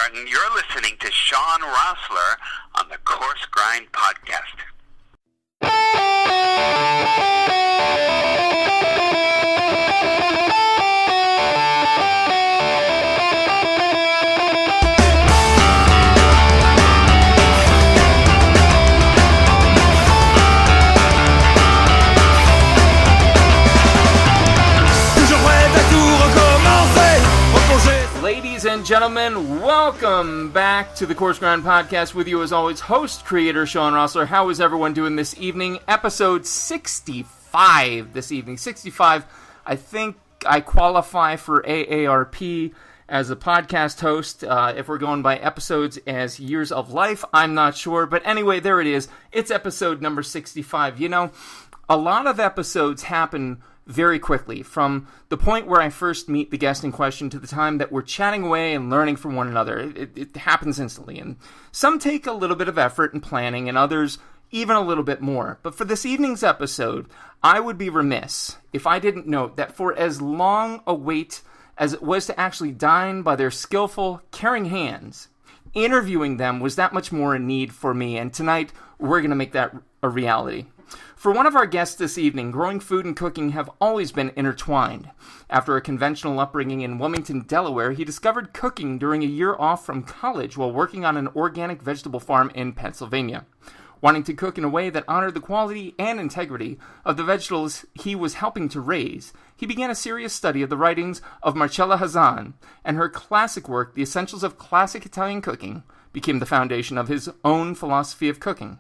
and you're listening to Sean Rossler on the Coarse Grind Podcast. Ladies and gentlemen, welcome back to the Coarse Grind Podcast. With you as always, host, creator, Sean Rossler. How is everyone doing this evening? Episode 65 this evening. 65, I think I qualify for AARP as a podcast host. If we're going by episodes as years of life, I'm not sure. But anyway, there it is. It's episode number 65. You know, a lot of episodes happen very quickly, from the point where I first meet the guest in question to the time that we're chatting away and learning from one another. It happens instantly, and some take a little bit of effort and planning, and others even a little bit more. But for this evening's episode, I would be remiss if I didn't note that for as long a wait as it was to actually dine by their skillful, caring hands, interviewing them was that much more a need for me, and tonight we're going to make that a reality. For one of our guests this evening, growing food and cooking have always been intertwined. After a conventional upbringing in Wilmington, Delaware, he discovered cooking during a year off from college while working on an organic vegetable farm in Pennsylvania. Wanting to cook in a way that honored the quality and integrity of the vegetables he was helping to raise, he began a serious study of the writings of Marcella Hazan, and her classic work, The Essentials of Classic Italian Cooking, became the foundation of his own philosophy of cooking.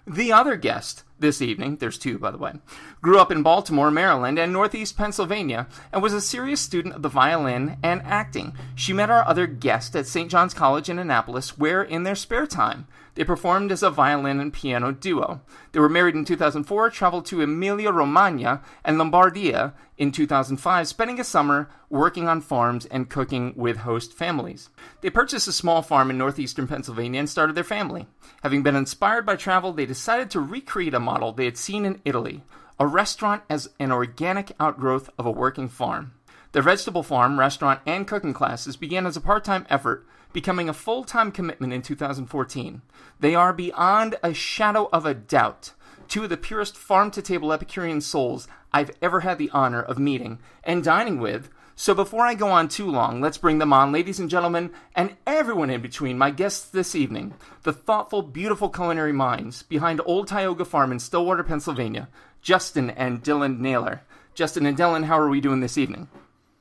The other guest this evening, there's two by the way, grew up in Baltimore, Maryland, and Northeast Pennsylvania, and was a serious student of the violin and acting. She met our other guest at St. John's College in Annapolis, where, in their spare time, they performed as a violin and piano duo. They were married in 2004, traveled to Emilia-Romagna and Lombardia in 2005, spending a summer working on farms and cooking with host families. They purchased a small farm in northeastern Pennsylvania and started their family. Having been inspired by travel, they decided to recreate a model they had seen in Italy, a restaurant as an organic outgrowth of a working farm. Their vegetable farm, restaurant, and cooking classes began as a part-time effort, becoming a full-time commitment in 2014. They are, beyond a shadow of a doubt, two of the purest farm-to-table Epicurean souls I've ever had the honor of meeting and dining with. So before I go on too long, let's bring them on, ladies and gentlemen, and everyone in between, my guests this evening, the thoughtful, beautiful culinary minds behind Old Tioga Farm in Stillwater, Pennsylvania, Justin and Dillon Naylor. Justin and Dillon, how are we doing this evening?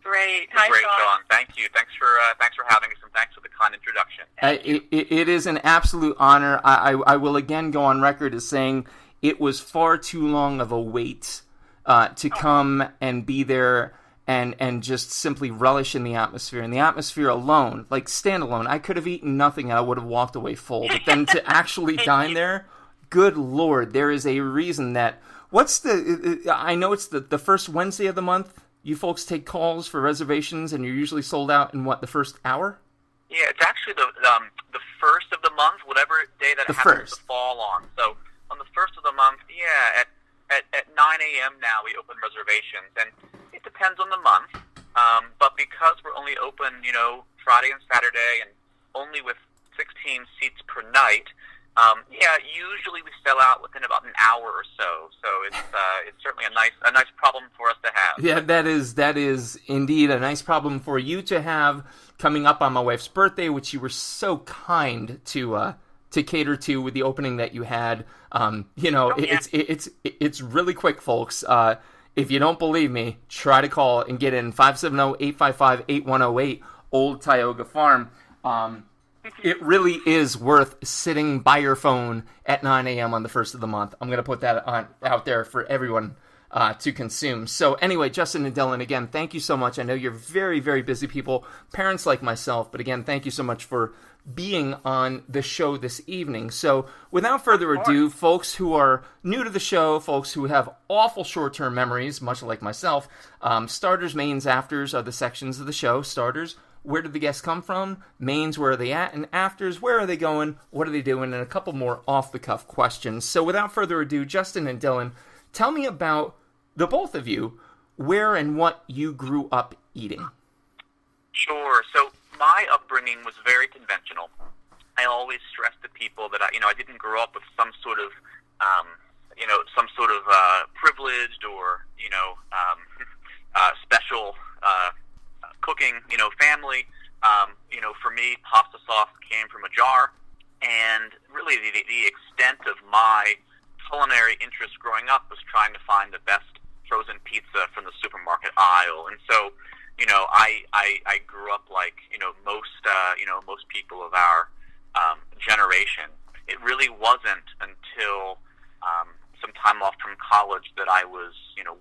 Great. Hi, Great, Sean. Sean. Thank you. Thanks for having us, and thanks for the kind introduction. It is an absolute honor. I will again go on record as saying it was far too long of a wait to come and be there and just simply relish in the atmosphere. And the atmosphere alone, like standalone, I could have eaten nothing and I would have walked away full. But then to actually dine there, good Lord, there is a reason that... I know it's the first Wednesday of the month. You folks take calls for reservations, and you're usually sold out in, the first hour? Yeah, it's actually the first of the month, whatever day that it happens to fall on. So on the first of the month, at 9 a.m. now we open reservations, and it depends on the month. But because we're only open, Friday and Saturday, and only with 16 seats per night, usually we sell out within about an hour or so. So it's certainly a nice problem for us to have. Yeah, that is indeed a nice problem for you to have, coming up on my wife's birthday, which you were so kind to cater to with the opening that you had. It's really quick, folks. If you don't believe me, try to call and get in 570-855-8108, Old Tioga Farm. It really is worth sitting by your phone at 9 a.m. on the first of the month. I'm going to put that out there for everyone to consume. So anyway, Justin and Dillon, again, thank you so much. I know you're very, very busy people, parents like myself, but again, thank you so much for being on the show this evening. So without further ado, folks who are new to the show, folks who have awful short-term memories, much like myself, starters, mains, afters are the sections of the show. Starters, where did the guests come from? Mains, where are they at? And afters, where are they going? What are they doing? And a couple more off-the-cuff questions. So without further ado, Justin and Dillon, tell me about the both of you, where and what you grew up eating. Sure. So my upbringing was very conventional. I always stress to people that I didn't grow up with some sort of privileged or special cooking family. For me, pasta sauce came from a jar, and really the extent of my culinary interest growing up was trying to find the best frozen pizza from the supermarket aisle. And so I grew up like most people of our generation. It really wasn't until some time off from college that I was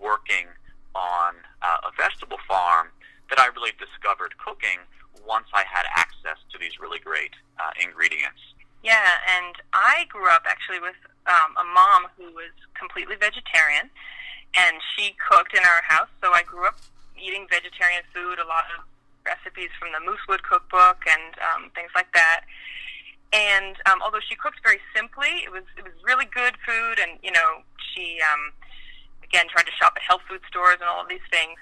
working on a vegetable farm that I really discovered cooking once I had access to these really great ingredients. Yeah, and I grew up actually with a mom who was completely vegetarian, and she cooked in our house, so I grew up eating vegetarian food, a lot of recipes from the Moosewood cookbook and things like that. And although she cooked very simply, it was really good food, and she again tried to shop at health food stores and all of these things.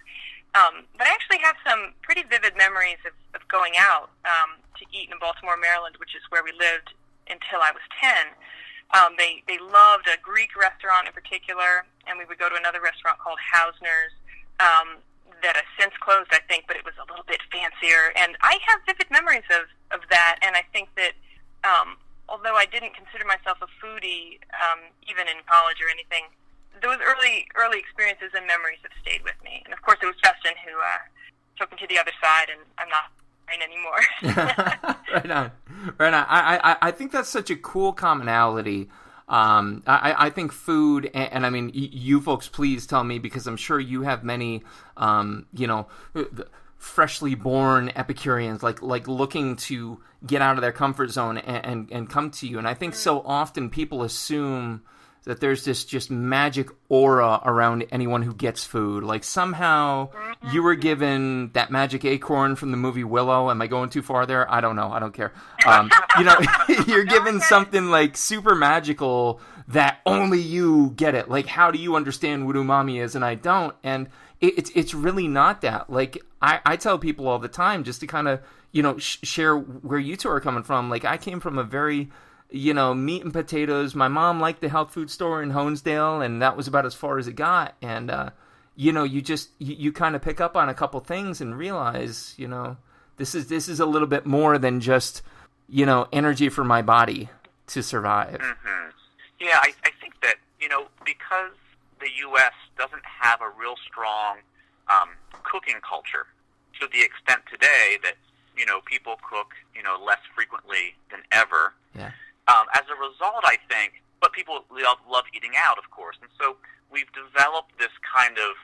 But I actually have some pretty vivid memories of going out to eat in Baltimore, Maryland, which is where we lived until I was 10. They loved a Greek restaurant in particular, and we would go to another restaurant called Hausner's that has since closed, I think, but it was a little bit fancier. And I have vivid memories of that, and I think that although I didn't consider myself a foodie even in college or anything, those early experiences and memories have stayed with me. And of course, it was Justin who took me to the other side, and I'm not anymore. Right on. I think that's such a cool commonality. I think food, and I mean, you folks, please tell me, because I'm sure you have many, freshly born Epicureans, like looking to get out of their comfort zone and come to you. And I think so often people assume that there's this just magic aura around anyone who gets food. Like somehow you were given that magic acorn from the movie Willow. Am I going too far there? I don't know. I don't care. You're given something like super magical that only you get it. Like, how do you understand what umami is? And I don't. And it's really not that. Like, I tell people all the time, just to kind of, share where you two are coming from. Like, I came from a very, meat and potatoes. My mom liked the health food store in Honesdale, and that was about as far as it got. And, you kind of pick up on a couple things and realize, this is a little bit more than just, energy for my body to survive. Mm-hmm. Yeah, I think that, because the U.S. doesn't have a real strong cooking culture to the extent today that, people cook, less frequently than ever. Yeah. As a result, I think, but people love eating out, of course. And so we've developed this kind of,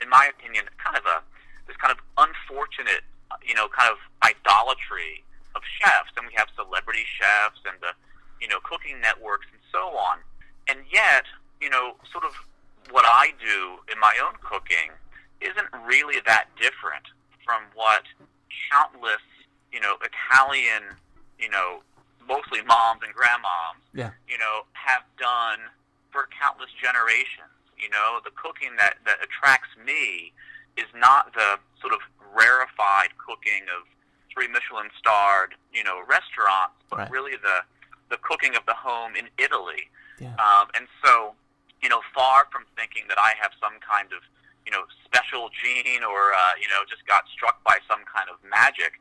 in my opinion, this kind of unfortunate, kind of idolatry of chefs. And we have celebrity chefs and the, cooking networks and so on. And yet, sort of what I do in my own cooking isn't really that different from what countless, Italian, mostly moms and grandmoms, have done for countless generations. The cooking that attracts me is not the sort of rarefied cooking of 3 Michelin-starred, restaurants, but really the cooking of the home in Italy. Yeah. And so, far from thinking that I have some kind of, special gene or, just got struck by some kind of magic,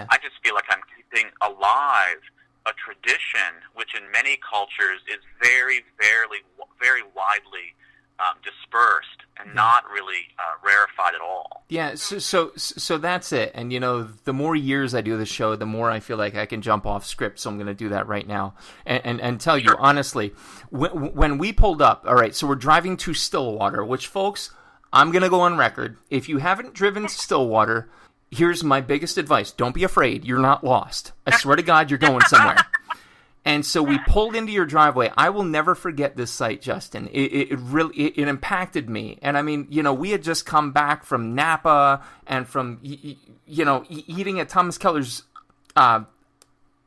I just feel like I'm keeping alive a tradition which in many cultures is very, very widely dispersed and not really rarefied at all. Yeah, so that's it. And, the more years I do the show, the more I feel like I can jump off script, so I'm going to do that right now. And tell you, honestly, when we pulled up, all right, so we're driving to Stillwater, which, folks, I'm going to go on record. If you haven't driven to Stillwater, here's my biggest advice. Don't be afraid. You're not lost. I swear to God, you're going somewhere. And so we pulled into your driveway. I will never forget this site, Justin. It really impacted me. And I mean, we had just come back from Napa and from, eating at Thomas Keller's,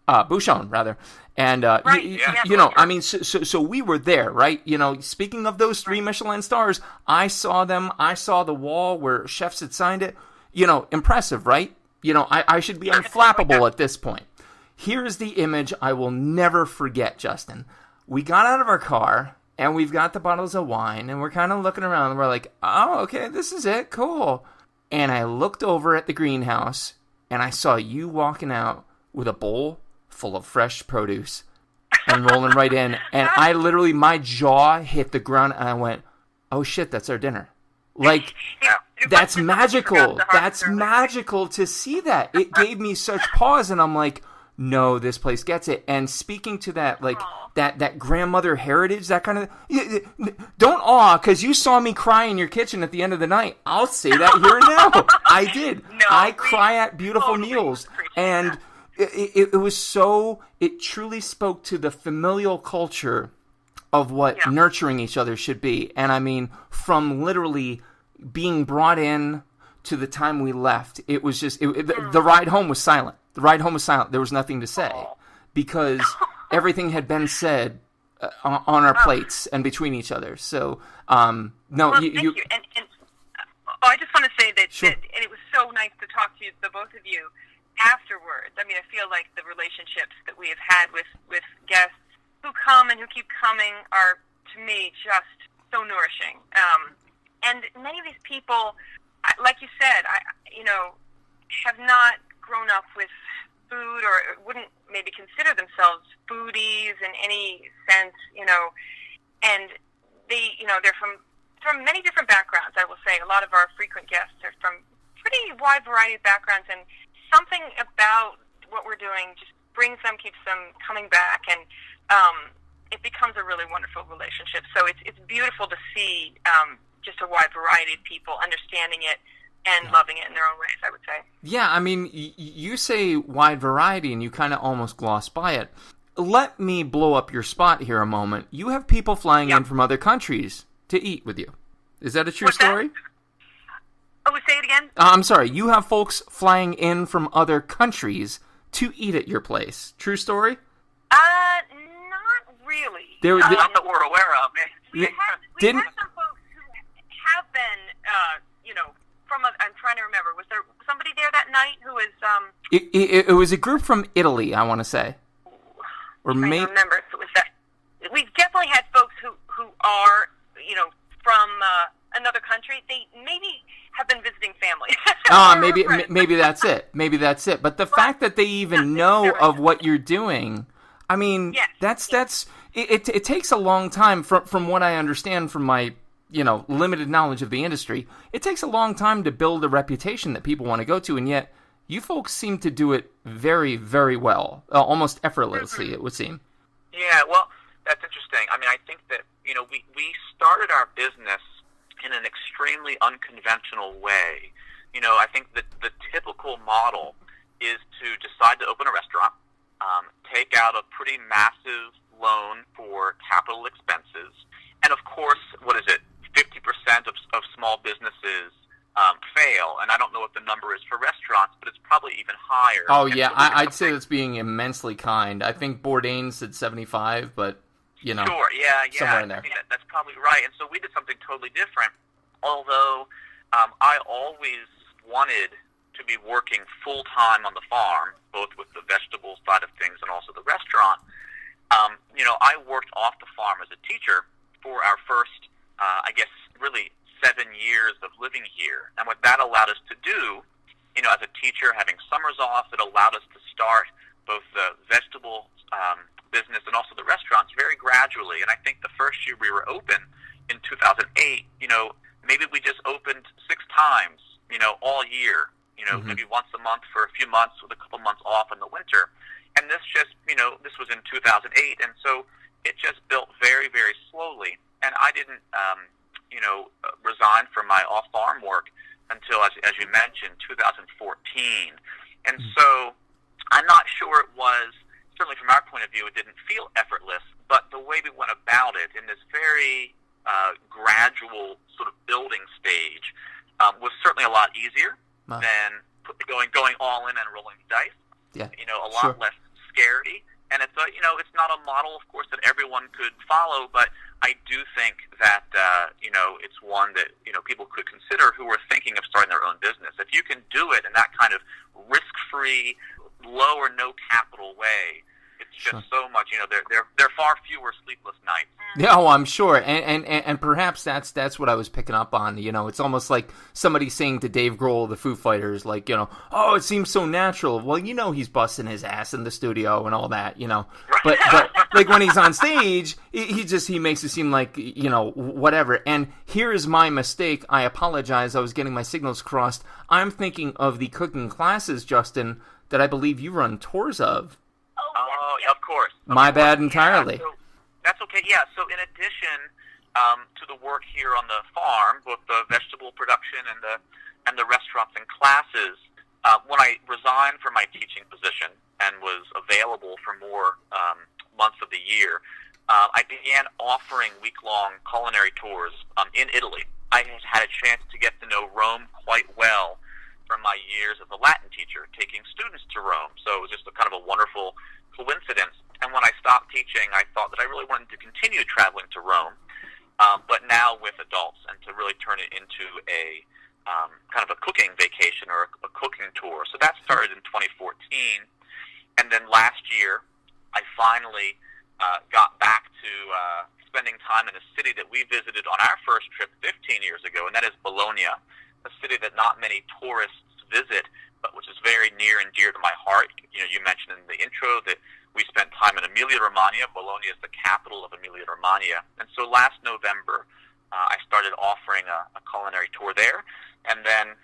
Bouchon, rather. And, I mean, so we were there, right? Speaking of those 3 Michelin stars, I saw them. I saw the wall where chefs had signed it. Impressive, right? I should be unflappable at this point. Here's the image I will never forget, Justin. We got out of our car, and we've got the bottles of wine, and we're kind of looking around, and we're like, oh, okay, this is it, cool. And I looked over at the greenhouse, and I saw you walking out with a bowl full of fresh produce and rolling right in. And I literally, my jaw hit the ground, and I went, oh, shit, that's our dinner. Like, that's magical. That's magical to see that. It gave me such pause, and I'm like, no, this place gets it. And speaking to that, like, that grandmother heritage, that kind of... Don't awe, because you saw me cry in your kitchen at the end of the night. I'll say that here and now. I did. I cry at beautiful meals. And it was so... It truly spoke to the familial culture of what nurturing each other should be. And I mean, from literally being brought in to the time we left, it was just... the ride home was silent. The ride home was silent. There was nothing to say because everything had been said on our plates and between each other. So, no, well, thank you. And I just want to say that, sure. that it was so nice to talk to you, the both of you, afterwards. I mean, I feel like the relationships that we have had with guests who come and who keep coming are, to me, just so nourishing. And many of these people, like you said, have not grown up with food or wouldn't maybe consider themselves foodies in any sense, and they're from many different backgrounds. I will say a lot of our frequent guests are from pretty wide variety of backgrounds, and something about what we're doing just brings them, keeps them coming back, and it becomes a really wonderful relationship. So it's beautiful to see just a wide variety of people understanding it and loving it in their own ways, I would say. Yeah, I mean, you say wide variety, and you kind of almost gloss by it. Let me blow up your spot here a moment. You have people flying in from other countries to eat with you. Is that a true story? Oh, say it again? I'm sorry. You have folks flying in from other countries to eat at your place. True story? Not really. Not that we're aware of. We had some folks who have been, I'm trying to remember. Was there somebody there that night who was... It was a group from Italy, I want to say. Or I remember if it was that. We've definitely had folks who are, from another country. They maybe have been visiting family. Maybe that's it. Maybe that's it. But the fact that they even know of what you're doing, I mean, it takes a long time from what I understand from my limited knowledge of the industry. It takes a long time to build a reputation that people want to go to, and yet you folks seem to do it very, very well, almost effortlessly, it would seem. Yeah, well, that's interesting. I mean, I think that, we started our business in an extremely unconventional way. I think that the typical model is to decide to open a restaurant, take out a pretty massive loan for capital expenses, and of course, 50% of small businesses fail, and I don't know what the number is for restaurants, but it's probably even higher. Oh, yeah, I'd say that's being immensely kind. I think Bourdain said 75, but, Sure, yeah, somewhere in there. I think that's probably right, and so we did something totally different, although I always wanted to be working full-time on the farm, both with the vegetable side of things and also the restaurant. I worked off the farm as a teacher for our first, really 7 years of living here. And what that allowed us to do, as a teacher, having summers off, it allowed us to start both the vegetable business and also the restaurants very gradually. And I think the first year we were open in 2008, maybe we just opened 6 times, all year, maybe once a month for a few months with a couple months off in the winter. And this just, this was in 2008. And so it just built very, very slowly. And I didn't, resign from my off-farm work until, as you mentioned, 2014. And so I'm not sure it was, certainly from our point of view, it didn't feel effortless, but the way we went about it in this very gradual sort of building stage was certainly a lot easier than going all in and rolling the dice. Yeah, a lot less scary. And it's it's not a model, of course, that everyone could follow, but I do think that it's one that people could consider who are thinking of starting their own business. If you can do it in that kind of risk-free, low or no capital way, it's just so much. There are far fewer sleepless nights. Yeah, oh, I'm sure, and perhaps that's what I was picking up on. It's almost like somebody saying to Dave Grohl, the Foo Fighters, like, oh, it seems so natural. Well, he's busting his ass in the studio and all that, But like when he's on stage, he makes it seem like whatever. And here is my mistake. I apologize. I was getting my signals crossed. I'm thinking of the cooking classes, Justin, that I believe you run tours of. Oh, yeah, of course. My bad entirely. Yeah, that's okay. Yeah. So in addition to the work here on the farm, both the vegetable production and the restaurants and classes, when I resigned from my teaching position and was available for more months of the year, I began offering week-long culinary tours in Italy. I had a chance to get to know Rome quite well from my years as a Latin teacher, taking students to Rome. So it was just a kind of a wonderful coincidence. And when I stopped teaching, I thought that I really wanted to continue traveling to Rome, but now with adults, and to really turn it into a kind of a cooking vacation or a cooking tour. So that started in 2014. And then last year, I finally got back to spending time in a city that we visited on our first trip 15 years ago, and that is Bologna, a city that not many tourists visit, but which is very near and dear to my heart. You mentioned in the intro that we spent time in Emilia-Romagna. Bologna is the capital of Emilia-Romagna. And so last November, I started offering a culinary tour there. And then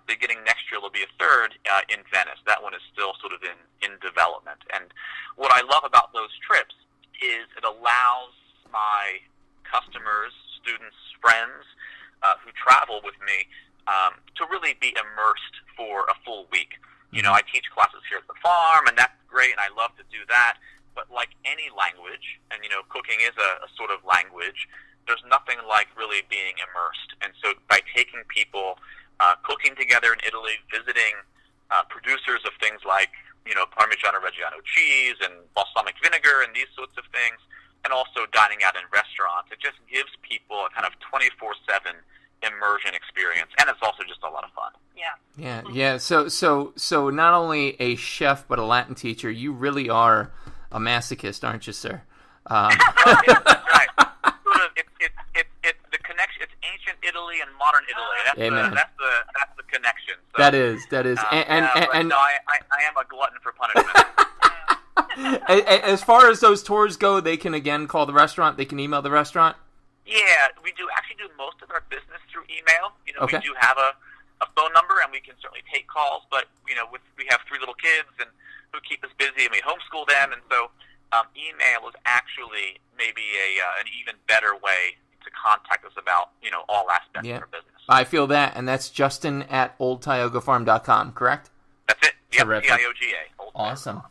beginning next year, there'll be a third in Venice. That one is still sort of in development. And what I love about those trips is it allows my customers, students, friends who travel with me to really be immersed for a full week. I teach classes here at the farm, and that's great, and I love to do that. But like any language, and cooking is a sort of language, there's nothing like really being immersed. And so by taking people cooking together in Italy, visiting producers of things like Parmigiano Reggiano cheese and balsamic vinegar and these sorts of things, and also dining out in restaurants, it just gives people a kind of 24/7 immersion experience, and it's also just a lot of fun. Yeah. So not only a chef but a Latin teacher, you really are a masochist, aren't you, sir? Right. It's the connection. It's ancient Italy and modern Italy. That's the connection. So, that is. And no, I am a glutton for punishment. As far as those tours go, they can again call the restaurant. They can email the restaurant. Yeah, we do most of our business through email. Okay. We do have a phone number, and we can certainly take calls. But we have 3 little kids and who keep us busy, and we homeschool them, and so email is actually maybe an even better way to contact us about all aspects of our business. I feel that, and that's Justin at oldtiogafarm.com, correct? That's it. Yep, Terrific. TIOGA. Awesome.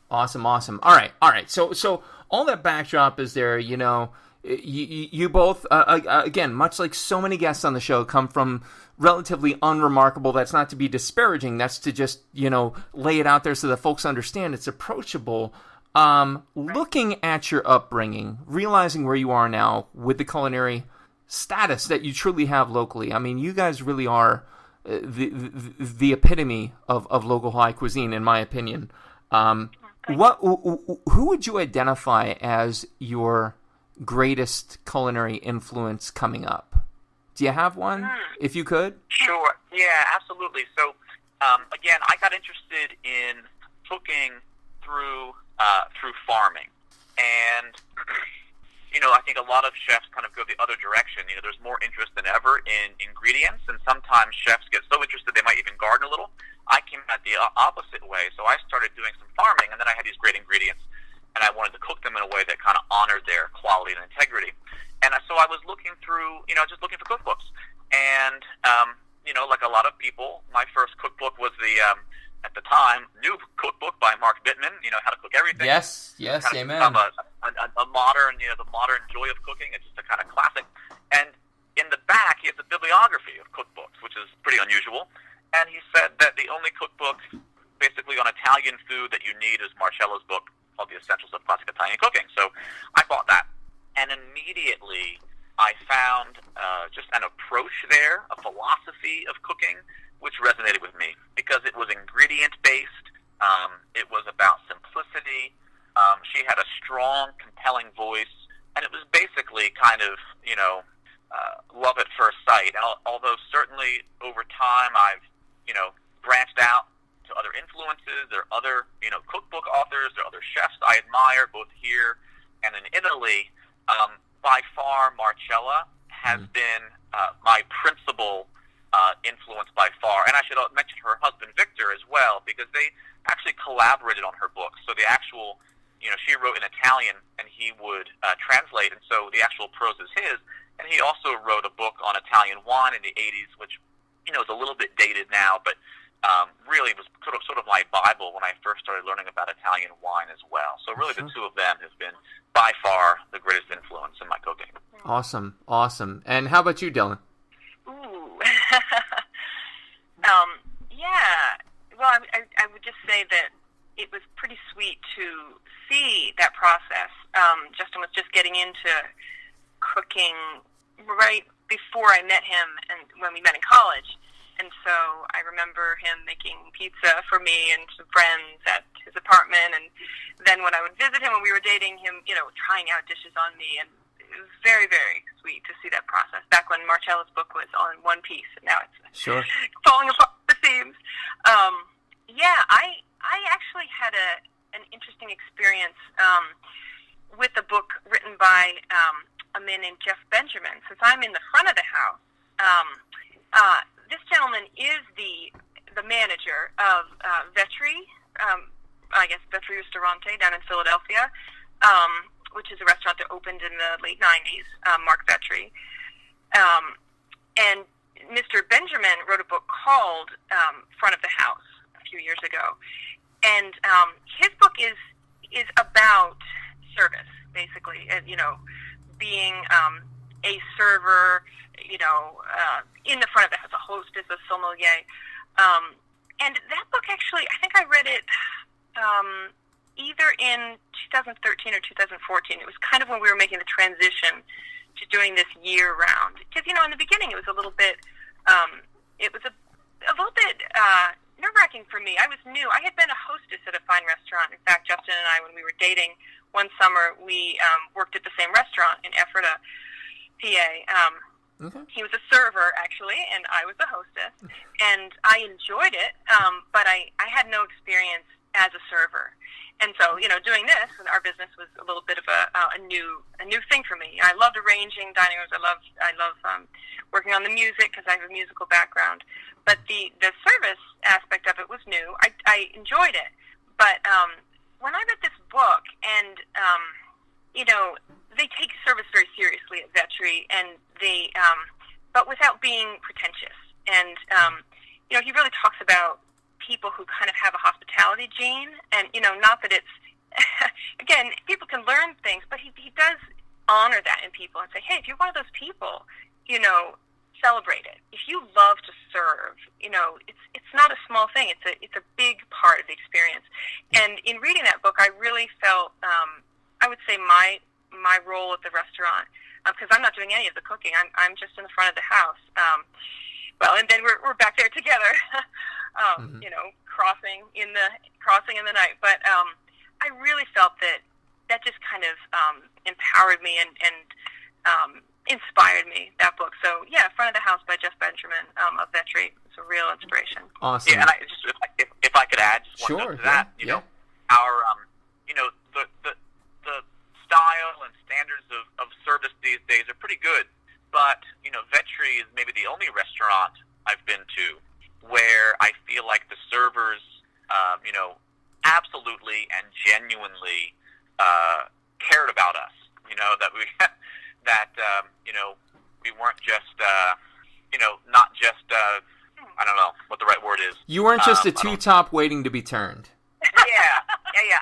All right. So all that backdrop is there. You both, again, much like so many guests on the show, come from relatively unremarkable. That's not to be disparaging. That's to just, lay it out there so that folks understand it's approachable. Looking at your upbringing, realizing where you are now with the culinary status that you truly have locally. I mean, you guys really are the epitome of local high cuisine, in my opinion. Who would you identify as your greatest culinary influence coming up? Do you have one, if you could? Sure. Yeah, absolutely. So, again, I got interested in cooking through farming, and I think a lot of chefs kind of go the other direction. There's more interest than ever in ingredients, and sometimes chefs get so interested they might even garden a little. I came at the opposite way, so I started doing some farming, and then I had these great ingredients, and I wanted to cook them in a way that kind of honored their quality and integrity. And so I was looking through, just looking for cookbooks. And, like a lot of people, my first cookbook was the, at the time, new cookbook by Mark Bittman, How to Cook Everything. Yes, amen. A modern, the modern joy of cooking. It's just a kind of classic. And in the back, he has a bibliography of cookbooks, which is pretty unusual. And he said that the only cookbook basically on Italian food that you need is Marcello's book, called The Essentials of Classic Italian Cooking. So I bought that, and immediately I found just an approach there, a philosophy of cooking, which resonated with me because it was ingredient-based. It was about simplicity. She had a strong, compelling voice, and it was basically kind of, love at first sight. And although certainly over time I've, branched out to other influences. There are other, cookbook authors. There are other chefs I admire, both here and in Italy. By far, Marcella has been my principal influence by far. And I should mention her husband, Victor, as well, because they actually collaborated on her book. So the actual, she wrote in Italian, and he would translate, and so the actual prose is his. And he also wrote a book on Italian wine in the 80s, which, is a little bit dated now, but really was sort of my Bible when I first started learning about Italian wine as well. So really the two of them have been by far the greatest influence in my cooking. Awesome. And how about you, Dillon? Ooh. Yeah. Well, I would just say that it was pretty sweet to see that process. Justin was just getting into cooking right before I met him and when we met in college. And so I remember him making pizza for me and some friends at his apartment. And then when I would visit him when we were dating him, trying out dishes on me. And it was very, very sweet to see that process. Back when Marcella's book was on one piece, and now it's falling apart at the seams. I actually had an interesting experience with a book written by a man named Jeff Benjamin. Since I'm in the front of the house, this gentleman is the manager of Vetri, I guess Vetri Ristorante down in Philadelphia, which is a restaurant that opened in the late 90s, Mark Vetri. And Mr. Benjamin wrote a book called Front of the House a few years ago. And his book is about service, basically, being a server, in the front of the house, a hostess, a sommelier. And that book actually, I think I read it either in 2013 or 2014. It was kind of when we were making the transition to doing this year-round. Because, in the beginning it was a little bit, nerve-wracking for me. I was new. I had been a hostess at a fine restaurant. In fact, Justin and I, when we were dating one summer, we worked at the same restaurant in Ephrata, PA. He was a server, actually, and I was a hostess, and I enjoyed it, but I had no experience as a server. And so, doing this, and our business was a little bit of a new thing for me. I loved arranging dining rooms. I love working on the music because I have a musical background. But the service aspect of it was new. I enjoyed it. But when I read this book, and they take service very seriously at Vetri, and they, but without being pretentious. And he really talks about people who kind of have a hospitality gene, and not that it's again, people can learn things, but he does honor that in people and say, hey, if you're one of those people, celebrate it. If you love to serve, it's not a small thing. It's a big part of the experience. And in reading that book, I really felt, I would say my role at the restaurant, because I'm not doing any of the cooking. I'm just in the front of the house. And then we're back there together, crossing in the night. But I really felt that just kind of empowered me and inspired me, that book. So yeah, Front of the House by Jeff Benjamin of Vetri. It's a real inspiration. Awesome. Yeah, and if I could add just one note to that, our the style and standards of service these days are pretty good, but Vetri is maybe the only restaurant I've been to where I feel like the servers, absolutely and genuinely cared about us. That we we weren't just not just I don't know what the right word is. You weren't just a two-top waiting to be turned. Yeah.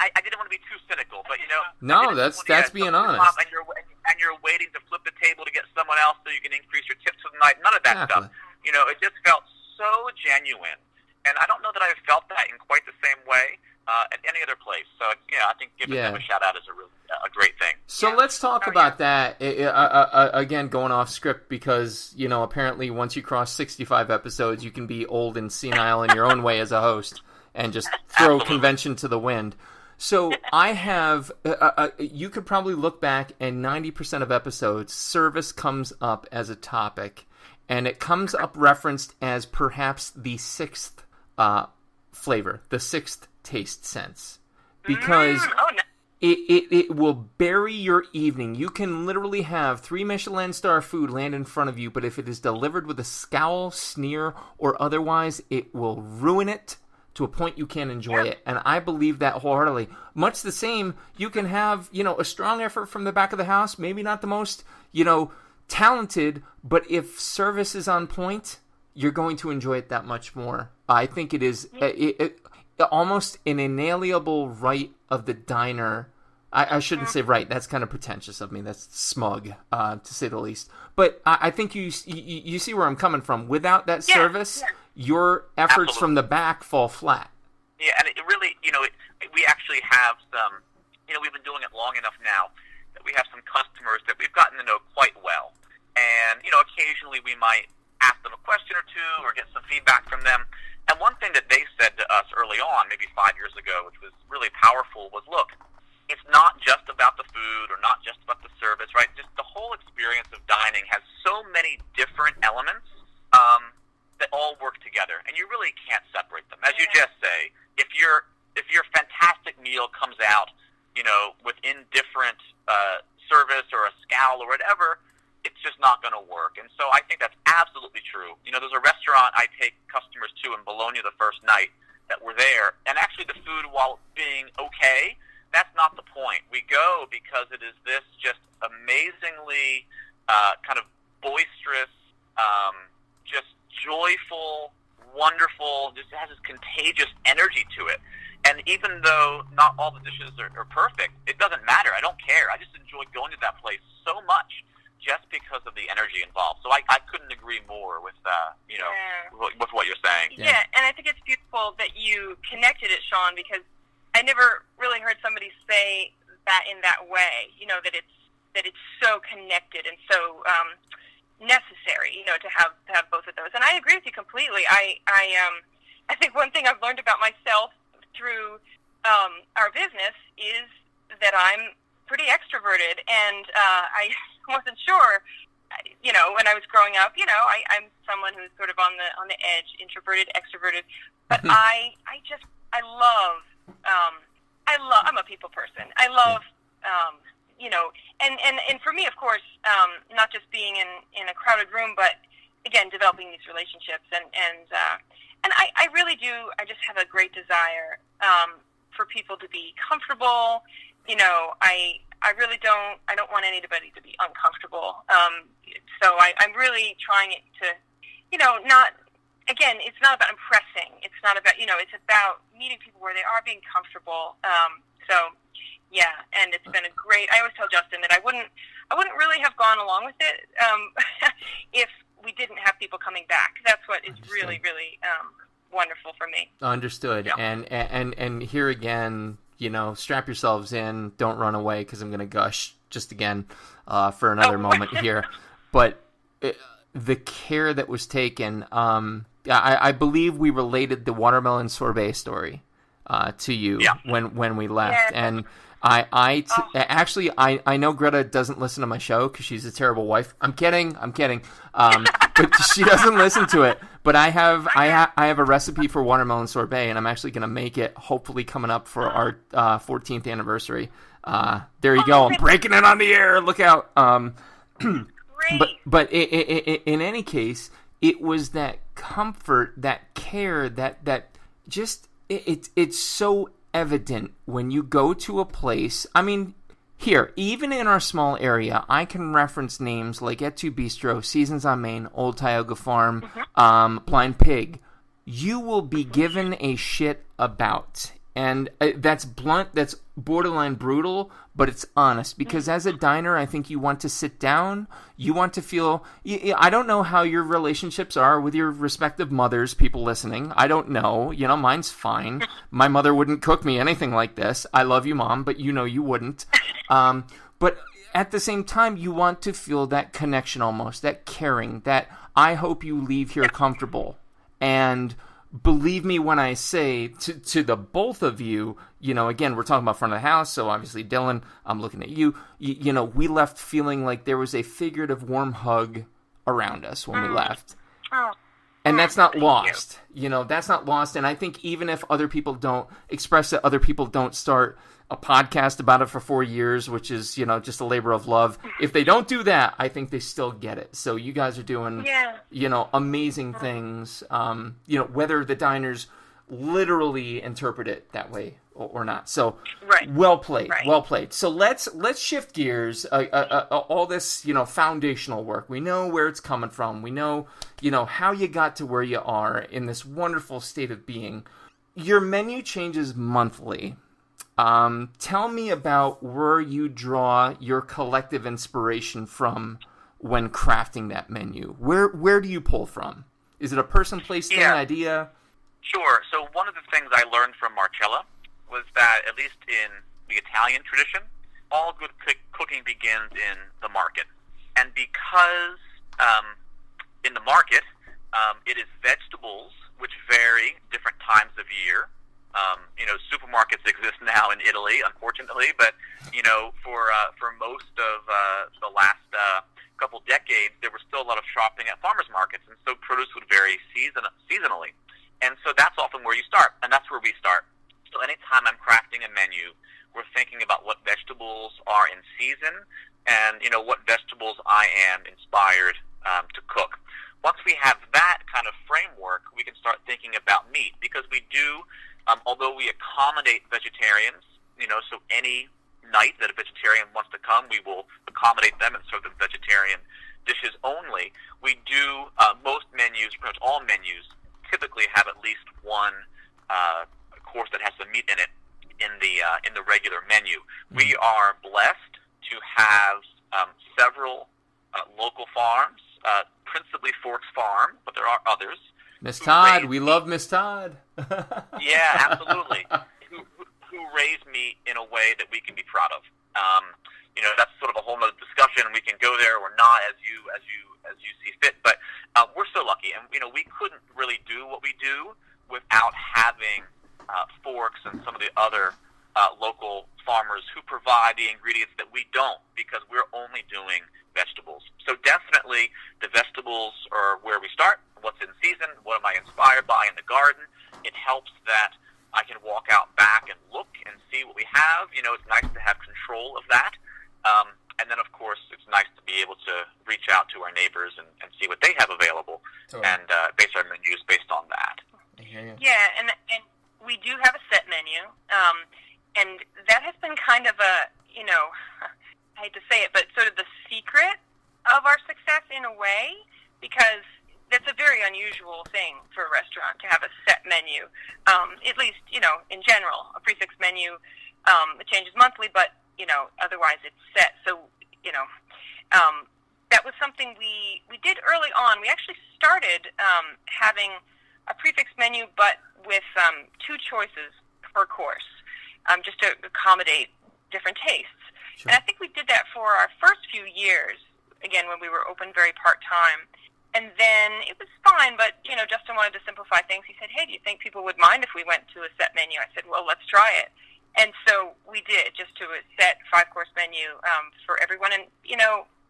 I didn't want to be too cynical, but no, that's being honest. And you're waiting to flip the table to get someone else so you can increase your tips for the night. None of that stuff. It just felt so genuine, and I don't know that I've felt that in quite the same way at any other place. So, I think giving them a shout-out is a great thing. So let's talk about that, again, going off script, because, apparently once you cross 65 episodes, you can be old and senile in your own way as a host and just throw convention to the wind. So I have, you could probably look back, and 90% of episodes, service comes up as a topic, and it comes up referenced as perhaps the sixth flavor, the sixth taste sense, because it will bury your evening. You can literally have 3 Michelin star food land in front of you, but if it is delivered with a scowl, sneer, or otherwise, it will ruin it to a point you can't enjoy it. And I believe that wholeheartedly. Much the same, you can have, a strong effort from the back of the house, maybe not the most, talented, but if service is on point, you're going to enjoy it that much more. I think it is almost an inalienable right of the diner. I shouldn't say right. That's kind of pretentious of me. That's smug, to say the least. But I think you see where I'm coming from. Without that service, your efforts from the back fall flat. Yeah, and it really, we actually have some, we've been doing it long enough now that we have some customers that we've gotten to know quite well. And, occasionally we might ask them a question or two or get some feedback from them. And one thing that they said to us early on, maybe 5 years ago, which was really powerful, was, look, it's not just about the food or not just about the service, right? Just the whole experience of dining has so many different elements that all work together, and you really can't separate them. As you just say, if your fantastic meal comes out, with indifferent service or a scowl or whatever, it's just not going to work. And so I think that's absolutely true. There's a restaurant I take customers to in Bologna the first night that we're there, and actually the food, while being okay, that's not the point. We go because it is this just amazingly kind of boisterous, just joyful, wonderful, just has this contagious energy to it. And even though not all the dishes are perfect, it doesn't matter. I don't care. I just enjoy going to that place so much just because of the energy involved. So I couldn't agree more with with what you're saying. Yeah, and I think it's beautiful that you connected it, Sean, because I never really heard somebody say that in that way. That it's so connected and so necessary. To have both of those. And I agree with you completely. I think one thing I've learned about myself through our business is that I'm pretty extroverted, and I wasn't sure, when I was growing up, I'm someone who's sort of on the edge, introverted, extroverted, but I'm a people person. I love, and for me, of course, not just being in a crowded room, but again, developing these relationships, and I really do. I just have a great desire for people to be comfortable. I really don't. I don't want anybody to be uncomfortable. So I'm really trying it to, not. Again, it's not about impressing. It's not about It's about meeting people where they are, being comfortable. So yeah, and it's been a great. I always tell Justin that I wouldn't really have gone along with it if we didn't have people coming back. That's what is really, really wonderful for me. Understood. Yeah. And here again, strap yourselves in. Don't run away, because I'm going to gush just again for another moment here. But the care that was taken, I believe we related the watermelon sorbet story to you when we left. Yeah. And I know Greta doesn't listen to my show because she's a terrible wife. I'm kidding. But she doesn't listen to it. But I have a recipe for watermelon sorbet, and I'm actually going to make it, hopefully coming up for our 14th anniversary. There you go. I'm breaking it on the air. Look out. But in any case, it was that comfort, that care, that just it's so evident when you go to a place. I mean, here, even in our small area, I can reference names like Et Tu Bistro, Seasons on Main, Old Tioga Farm, Blind Pig. You will be given a shit about. And that's blunt, that's borderline brutal, but it's honest. Because as a diner, I think you want to sit down, you want to feel... I don't know how your relationships are with your respective mothers, people listening. I don't know. Mine's fine. My mother wouldn't cook me anything like this. I love you, Mom, but you wouldn't. But at the same time, you want to feel that connection almost, that caring, that I hope you leave here comfortable. And... believe me when I say to the both of you, again, we're talking about front of the house, so obviously, Dillon, I'm looking at you. We left feeling like there was a figurative warm hug around us when we left. Oh. And that's not lost. That's not lost. And I think even if other people don't express it, other people don't start a podcast about it for 4 years, which is, just a labor of love. If they don't do that, I think they still get it. So you guys are doing, amazing things, whether the diners literally interpret it that way or not. So well played, well played. So let's shift gears. All this, foundational work. We know where it's coming from. We know, how you got to where you are in this wonderful state of being. Your menu changes monthly. Tell me about where you draw your collective inspiration from when crafting that menu. Where do you pull from? Is it a person, place, thing, idea? Sure. So one of the things I learned from Marcella was that, at least in the Italian tradition, all good cooking begins in the market. And because in the market, it is vegetables which vary different times of year. Supermarkets exist now in Italy, unfortunately, but for most of the last couple decades, there was still a lot of shopping at farmers markets, and so produce would vary seasonally. And so that's often where you start, and that's where we start. So anytime I'm crafting a menu, we're thinking about what vegetables are in season, and what vegetables I am inspired to cook. Once we have that kind of framework, we can start thinking about meat, because we do. Although we accommodate vegetarians, so any night that a vegetarian wants to come, we will accommodate them and serve them vegetarian dishes only. We do, most menus, pretty much all menus, typically have at least one course that has some meat in it in the regular menu. We are blessed to have several local farms, principally Forks Farm, but there are others. Miss Todd, we love Miss Todd. Yeah, absolutely. Who raised me in a way that we can be proud of. That's sort of a whole other discussion. We can go there or not as you see fit. But we're so lucky, and we couldn't really do what we do without having Forks and some of the other local farmers who provide the ingredients that we don't, because we're only doing vegetables. So definitely the vegetables are where we start. What's in season, what am I inspired by in the garden. It helps that I can walk out back and look and see what we have. It's nice to have control of that. And then, of course, it's nice to be able to reach out to our neighbors and see what they have available, and base our menus based on that. Yeah, and we do have a set menu, and that has been kind of a, I hate to say it, but sort of the secret of our success in a way, because that's a very unusual thing for a restaurant to have a set menu. At least, in general, a prefix menu, it changes monthly, but, otherwise it's set. So, that was something we did early on. We actually started having a prefix menu, but with 2 choices per course, just to accommodate different tastes. Sure. And I think we did that for our first few years, again, when we were open very part-time. And then it was fine, but, Justin wanted to simplify things. He said, hey, do you think people would mind if we went to a set menu? I said, well, let's try it. And so we did, just to a set 5-course menu for everyone. And,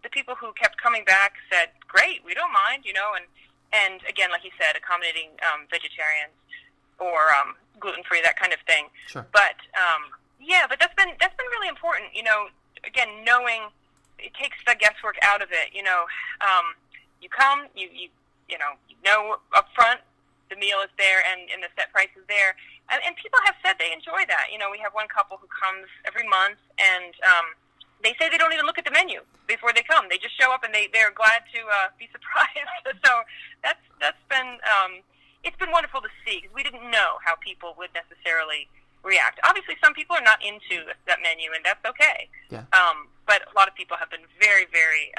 the people who kept coming back said, great, we don't mind, and again, like you said, accommodating vegetarians or gluten-free, that kind of thing. Sure. But, but that's been really important, again, knowing it takes the guesswork out of it, you come, you know up front the meal is there and the set price is there. And people have said they enjoy that. We have one couple who comes every month, and they say they don't even look at the menu before they come. They just show up, and they're glad to be surprised. So that's been it's been wonderful to see, because we didn't know how people would necessarily react. Obviously, some people are not into that menu, and that's okay. Yeah. But a lot of people have been very, very,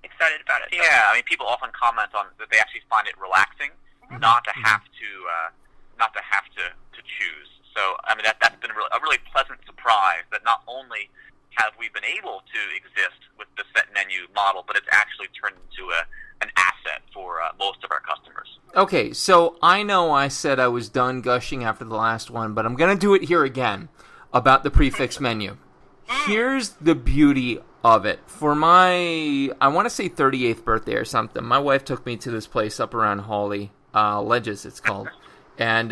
excited about it. So. Yeah, I mean, people often comment on that they actually find it relaxing not to have to choose. So, I mean, that's been a really pleasant surprise that not only have we been able to exist with the set menu model, but it's actually turned into an asset for most of our customers. Okay, so I know I said I was done gushing after the last one, but I'm going to do it here again about the prefix menu. Here's the beauty of it. For my, I want to say 38th birthday or something, my wife took me to this place up around Hawley, Ledges it's called, and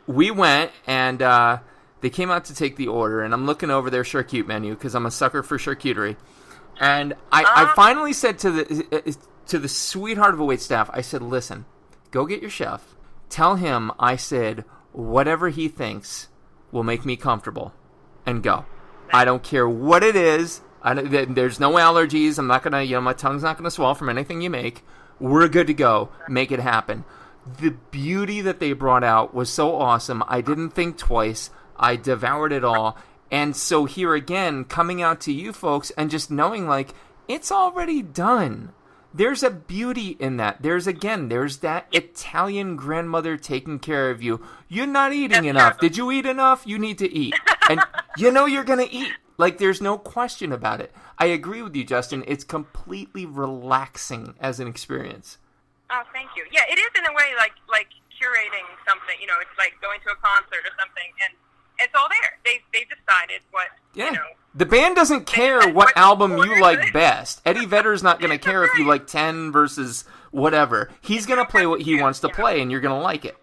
we went, and they came out to take the order, and I'm looking over their charcuterie menu because I'm a sucker for charcuterie, and I finally said to the sweetheart of a waitstaff, I said, listen, go get your chef, tell him I said whatever he thinks will make me comfortable, and go. I don't care what it is. There's no allergies. I'm not going to, my tongue's not going to swell from anything you make. We're good to go. Make it happen. The beauty that they brought out was so awesome. I didn't think twice. I devoured it all. And so here again, coming out to you folks and just knowing, it's already done. There's a beauty in that. There's that Italian grandmother taking care of you. You're not eating enough. Did you eat enough? You need to eat. And you're going to eat. There's no question about it. I agree with you, Justin. It's completely relaxing as an experience. Oh, thank you. Yeah, it is in a way like curating something. It's like going to a concert or something, and it's all there. They've decided what, The band doesn't care what album you like best. Eddie Vedder's not going to care if you like 10 versus whatever. He's going to play what he wants to play, and you're going to like it.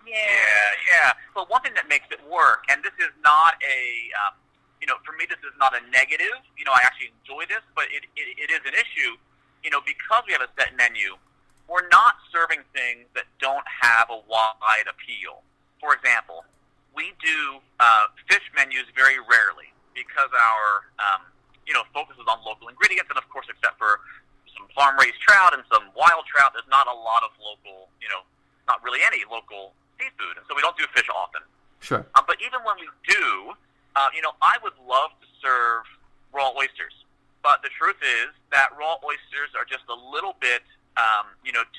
Yeah. But one thing that makes it work, and this is not for me, this is not a negative. I actually enjoy this, but it is an issue. Because we have a set menu, we're not serving things that don't have a wide appeal. For example, we do fish menus very rarely because our focus is on local ingredients, and of course, except for some farm-raised trout and some wild trout, there's not a lot of local, not really any local seafood, and so we don't do fish often. Sure. But even when we do, I would love to serve raw oysters, but the truth is that raw oysters are just a little bit,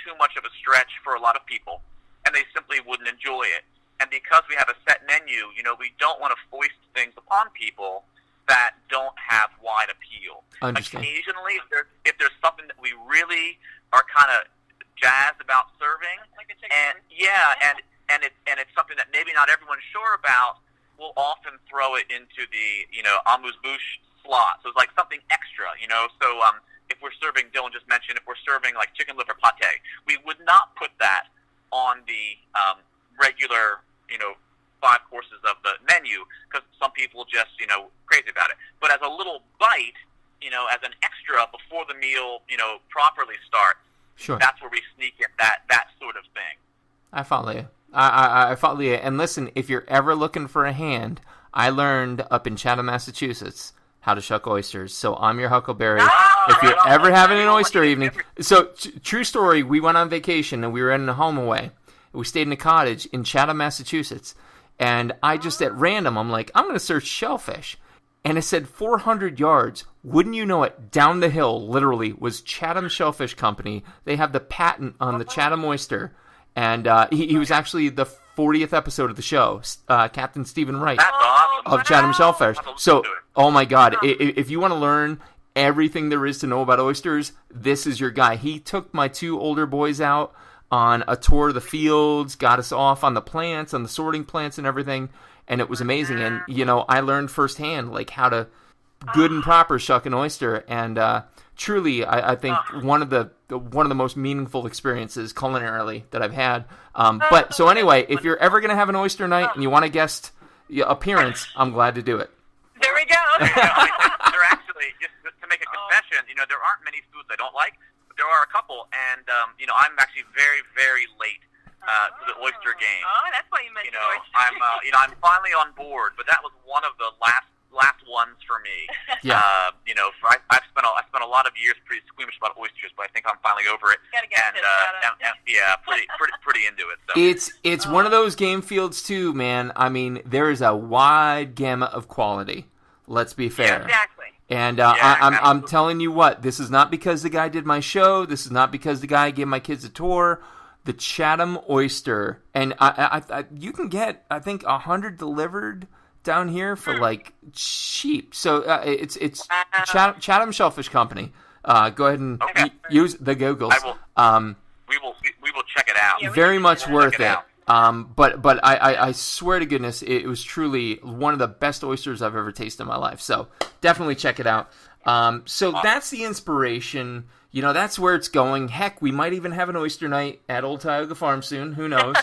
too much of a stretch for a lot of people, and they simply wouldn't enjoy it. And because we have a set menu, we don't want to foist things upon people that don't have wide appeal. Understand. Occasionally, if there's something that we really are kind of jazzed about serving, and it's something that maybe not everyone's sure about, we'll often throw it into the amuse-bouche slot. So it's like something extra, So if we're serving, Dylan just mentioned, if we're serving like chicken liver pate, we would not put that on the regular 5 courses of the menu because some people just crazy about it. But as a little bite, as an extra before the meal properly starts, sure, that's where we sneak in that sort of thing. I follow you. I follow you. And listen, if you're ever looking for a hand, I learned up in Chatham, Massachusetts, how to shuck oysters. So I'm your Huckleberry. If you're ever having an oyster evening. So, true story, we went on vacation and we were in a home away. We stayed in a cottage in Chatham, Massachusetts. And I just, at random, I'm like, I'm going to search shellfish. And it said 400 yards. Wouldn't you know it, down the hill, literally, was Chatham Shellfish Company. They have the patent on the Chatham oyster. And he was actually the 40th episode of the show, Captain Stephen Wright of Chatham Shellfish. So, oh my God, if you want to learn everything there is to know about oysters, this is your guy. He took my 2 older boys out on a tour of the fields, got us off on the plants, on the sorting plants and everything, and it was amazing. And, I learned firsthand, how to good and proper shuck an oyster, and truly, I think one of the most meaningful experiences culinarily that I've had. But so anyway, if you're ever going to have an oyster night and you want a guest appearance, I'm glad to do it. There we go. There actually, just to make a confession, there aren't many foods I don't like, but there are a couple, and I'm actually very, very late to the oyster game. Oh, that's why you mentioned oyster. I'm finally on board, but that was one of the last last ones for me. Yeah. I've spent a lot of years pretty squeamish about oysters, but I think I'm finally over it. Gotta get pretty into it. So. It's one of those game fields too, man. I mean, there is a wide gamut of quality. Let's be fair. Yeah, exactly. And I'm telling you what, this is not because the guy did my show. This is not because the guy gave my kids a tour. The Chatham oyster, and I you can get, I think, 100 delivered down here for like cheap. So it's Chatham Shellfish Company. Go ahead and use the Googles. We will check it out. Yeah, very much worth it. But I swear to goodness, it was truly one of the best oysters I've ever tasted in my life. So definitely check it out. So that's the inspiration. That's where it's going. Heck, we might even have an oyster night at Old Tioga Farm soon. Who knows?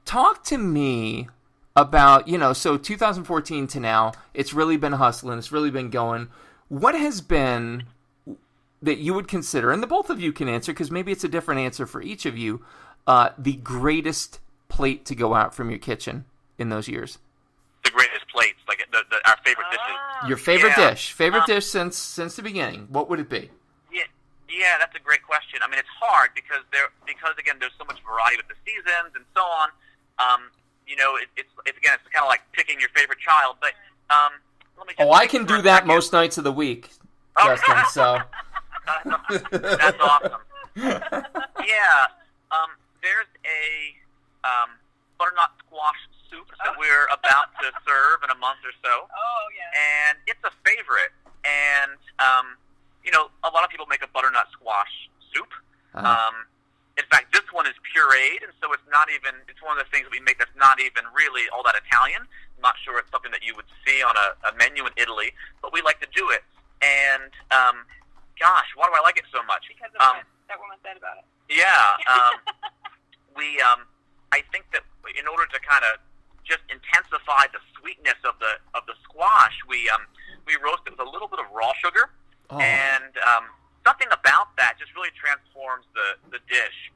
Talk to me about, so 2014 to now, it's really been hustling. It's really been going. What has been that you would consider, and the both of you can answer because maybe it's a different answer for each of you, the greatest plate to go out from your kitchen in those years? The greatest plates, like our favorite dishes. Your favorite dish since the beginning. What would it be? Yeah, that's a great question. I mean, it's hard because again, there's so much variety with the seasons and so on. It's kind of like picking your favorite child. But let me. I can do that most nights of the week, Justin. So that's awesome. Yeah, there's a butternut squash soup that we're about to serve in a month or so. Oh yeah. And it's a favorite. And a lot of people make a butternut squash soup. In fact, this one is pureed, and so it's one of the things that we make that's not even really all that Italian. I'm not sure it's something that you would see on a menu in Italy, but we like to do it. And, gosh, why do I like it so much? Because of what that woman said about it. Yeah. I think that in order to kind of just intensify the sweetness of the squash, we roast it with a little bit of raw sugar. Oh. And something about that just really transforms the dish.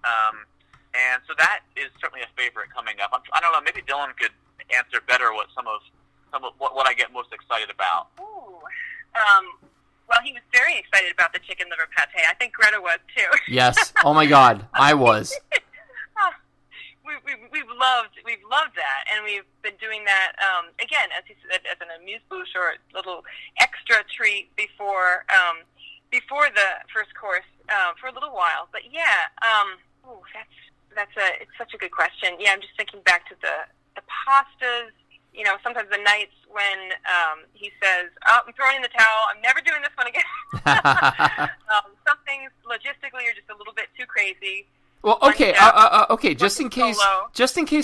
And so that is certainly a favorite coming up. I don't know, maybe Dillon could answer better what some of what I get most excited about. Ooh. Well, he was very excited about the chicken liver pate. I think Greta was too. Yes. Oh my God, I was. We've loved that, and we've been doing that again, as he said, as an amuse-bouche or a little extra treat before the first course for a little while. But yeah, it's such a good question. Yeah, I'm just thinking back to the pastas. Sometimes the nights when he says, "Oh, I'm throwing in the towel. I'm never doing this one again." Some things logistically are just a little bit too crazy. Well, okay, okay. Just in case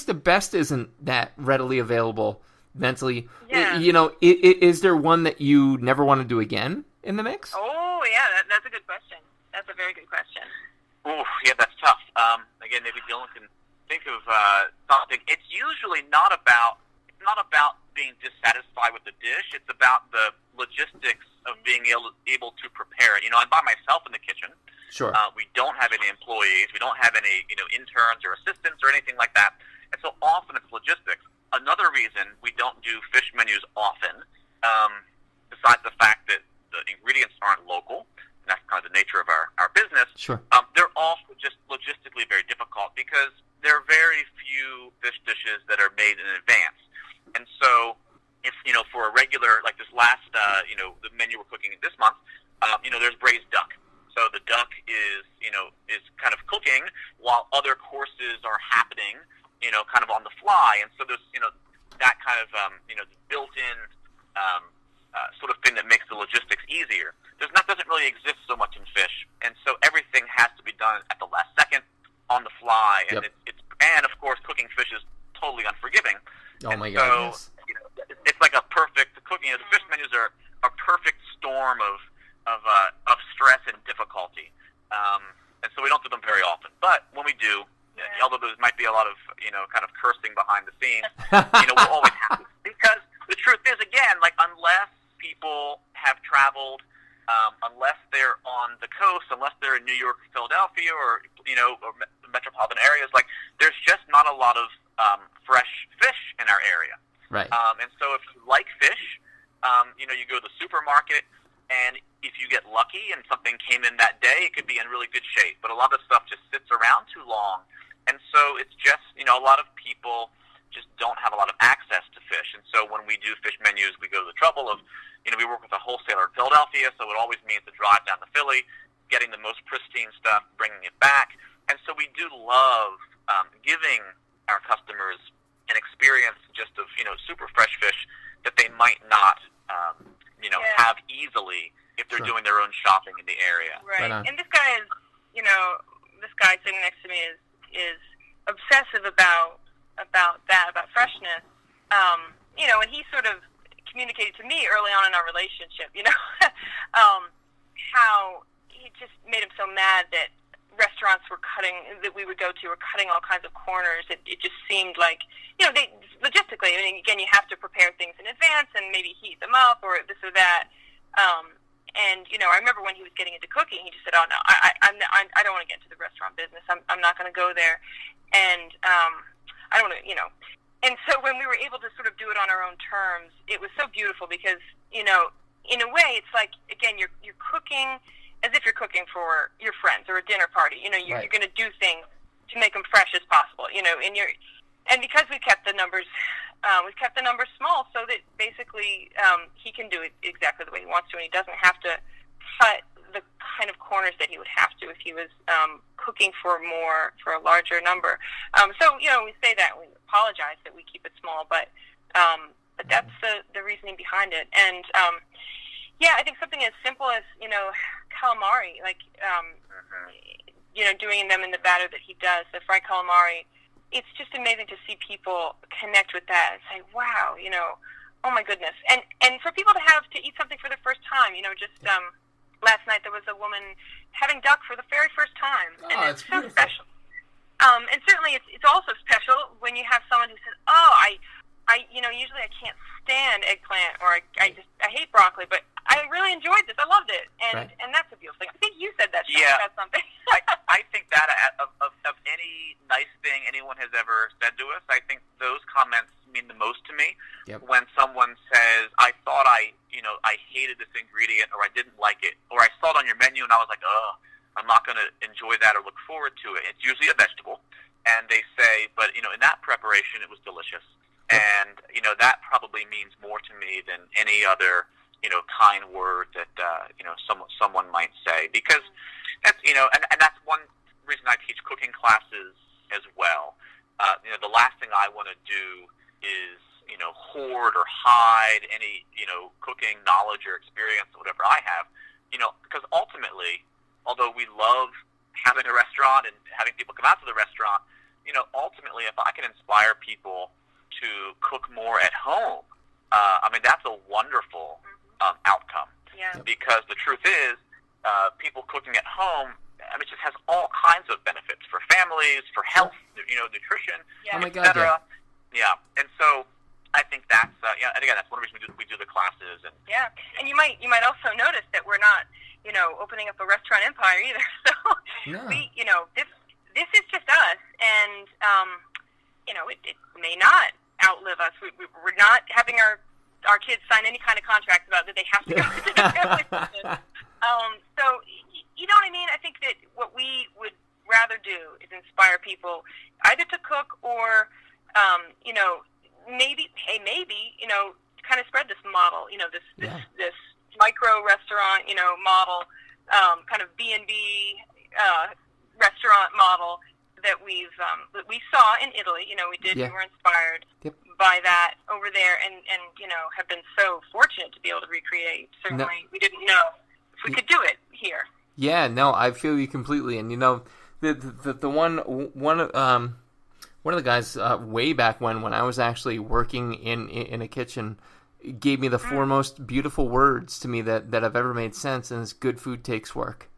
the best isn't that readily available mentally, is there one that you never want to do again in the mix? Oh, yeah, that's a good question. That's a very good question. Oh, yeah, that's tough. Again, maybe Dillon can think of something. It's usually not about being dissatisfied with the dish. It's about the logistics of being able to prepare it. I'm by myself in the kitchen. Sure. We don't have any employees. We don't have any, interns or assistants or anything like that. And so often it's logistics. Another reason we don't do fish menus often, besides the fact that the ingredients aren't local, and that's kind of the nature of our business. Sure. They're also just logistically very difficult because there are very few fish dishes that are made in advance. And so if, for a regular, like this last, the menu we're cooking this month, there's braised duck. So the duck is kind of cooking while other courses are happening, kind of on the fly. And so there's, that kind of, built-in sort of thing that makes the logistics easier. That doesn't really exist so much in fish. And so everything has to be done at the last second on the fly. And Yep. and of course, cooking fish is totally unforgiving. Oh my God. So, it's like a perfect cooking. The fish menus are a perfect storm of stress and difficulty, and so we don't do them very often. But when we do, although there might be a lot of kind of cursing behind the scenes, we'll always have to. Because the truth is, again, like unless people have traveled, unless they're on the coast, unless they're in New York, Philadelphia, or or metropolitan areas, like there's just not a lot of fresh fish in our area. Right. And so if you like fish, You go to the supermarket, and if you get lucky and something came in that day, it could be in really good shape. But a lot of stuff just sits around too long. And so it's just, a lot of people just don't have a lot of access to fish. And so when we do fish menus, we go to the trouble of, we work with a wholesaler in Philadelphia, so it always means to drive down to Philly, getting the most pristine stuff, bringing it back. And so we do love giving our customers an experience just of, super fresh fish that they might not, have easily if they're doing their own shopping in the area. Right. And this guy is, this guy sitting next to me is obsessive about freshness. And he sort of communicated to me early on in our relationship, how it just made him so mad that restaurants that we would go to were cutting all kinds of corners. It just seemed like, they logistically, again, you have to prepare things in advance and maybe heat them up or this or that. And I remember when he was getting into cooking, he just said, "Oh no, I don't want to get into the restaurant business. I'm not going to go there." And I don't want to, And so when we were able to sort of do it on our own terms, it was so beautiful because, in a way, it's like, again, you're cooking as if you're cooking for your friends or a dinner party. You're going to do things to make them fresh as possible. And because we kept the numbers small, so that basically he can do it exactly the way he wants to, and he doesn't have to cut the kind of corners that he would have to if he was cooking for a larger number. So we say that, we apologize that we keep it small, but that's the reasoning behind it. And I think something as simple as calamari, like doing them in the batter that he does, the fried calamari. It's just amazing to see people connect with that and say, wow, oh my goodness. And for people to eat something for the first time, last night there was a woman having duck for the very first time. Oh, and it's so beautiful. special. And certainly it's also special when you have someone who says, usually I can't stand eggplant or I hate broccoli, but I really enjoyed this. I loved it. And that's a beautiful thing. I think you said that, Sean, about something. I think that of any nice thing anyone has ever said to us, I think those comments mean the most to me. Yep. When someone says, I thought I hated this ingredient or I didn't like it, or I saw it on your menu and I was like, I'm not going to enjoy that or look forward to it. It's usually a vegetable. And they say, but, in that preparation, it was delicious. And, that probably means more to me than any other, kind word that, someone might say. Because that's, and that's one reason I teach cooking classes as well. The last thing I want to do is, hoard or hide any, cooking knowledge or experience or whatever I have, because ultimately, although we love having a restaurant and having people come out to the restaurant, ultimately, if I can inspire people to cook more at home, that's a wonderful outcome. Yeah. Because the truth is, people cooking at home, it just has all kinds of benefits for families, for health, nutrition, Yeah. Oh my God, etc. Yeah. And so I think that's and again, that's one reason we do the classes. And and you might also notice that we're not opening up a restaurant empire either. So No. we this is just us, and it may not outlive us. We're not having our kids sign any kind of contract about that they have to go to the family business. So you know what I mean? I think that what we would rather do is inspire people either to cook or maybe kind of spread this model, this micro restaurant, model, kind of B&B restaurant model that we saw in Italy. We were inspired by that over there, and have been so fortunate to be able to recreate. Certainly, we didn't know if we could do it here. Yeah, no, I feel you completely, and the one of the guys way back when I was actually working in a kitchen gave me the four most beautiful words to me that have ever made sense, and it's good food takes work.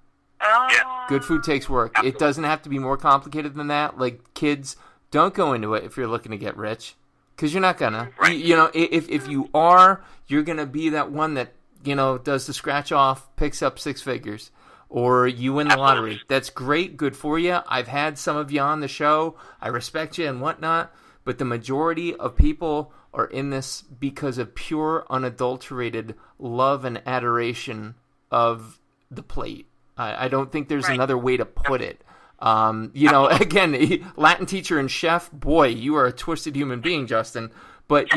Oh. Good food takes work. Absolutely. It doesn't have to be more complicated than that. Like, kids, don't go into it if you're looking to get rich, because you're not gonna. Right. If you are, you're gonna be that one that does the scratch off, picks up six figures, or you win the lottery. That's great, good for you. I've had some of you on the show. I respect you and whatnot, but the majority of people are in this because of pure, unadulterated love and adoration of the plate. I don't think there's another way to put it. Again, Latin teacher and chef, boy, you are a twisted human being, Justin. But,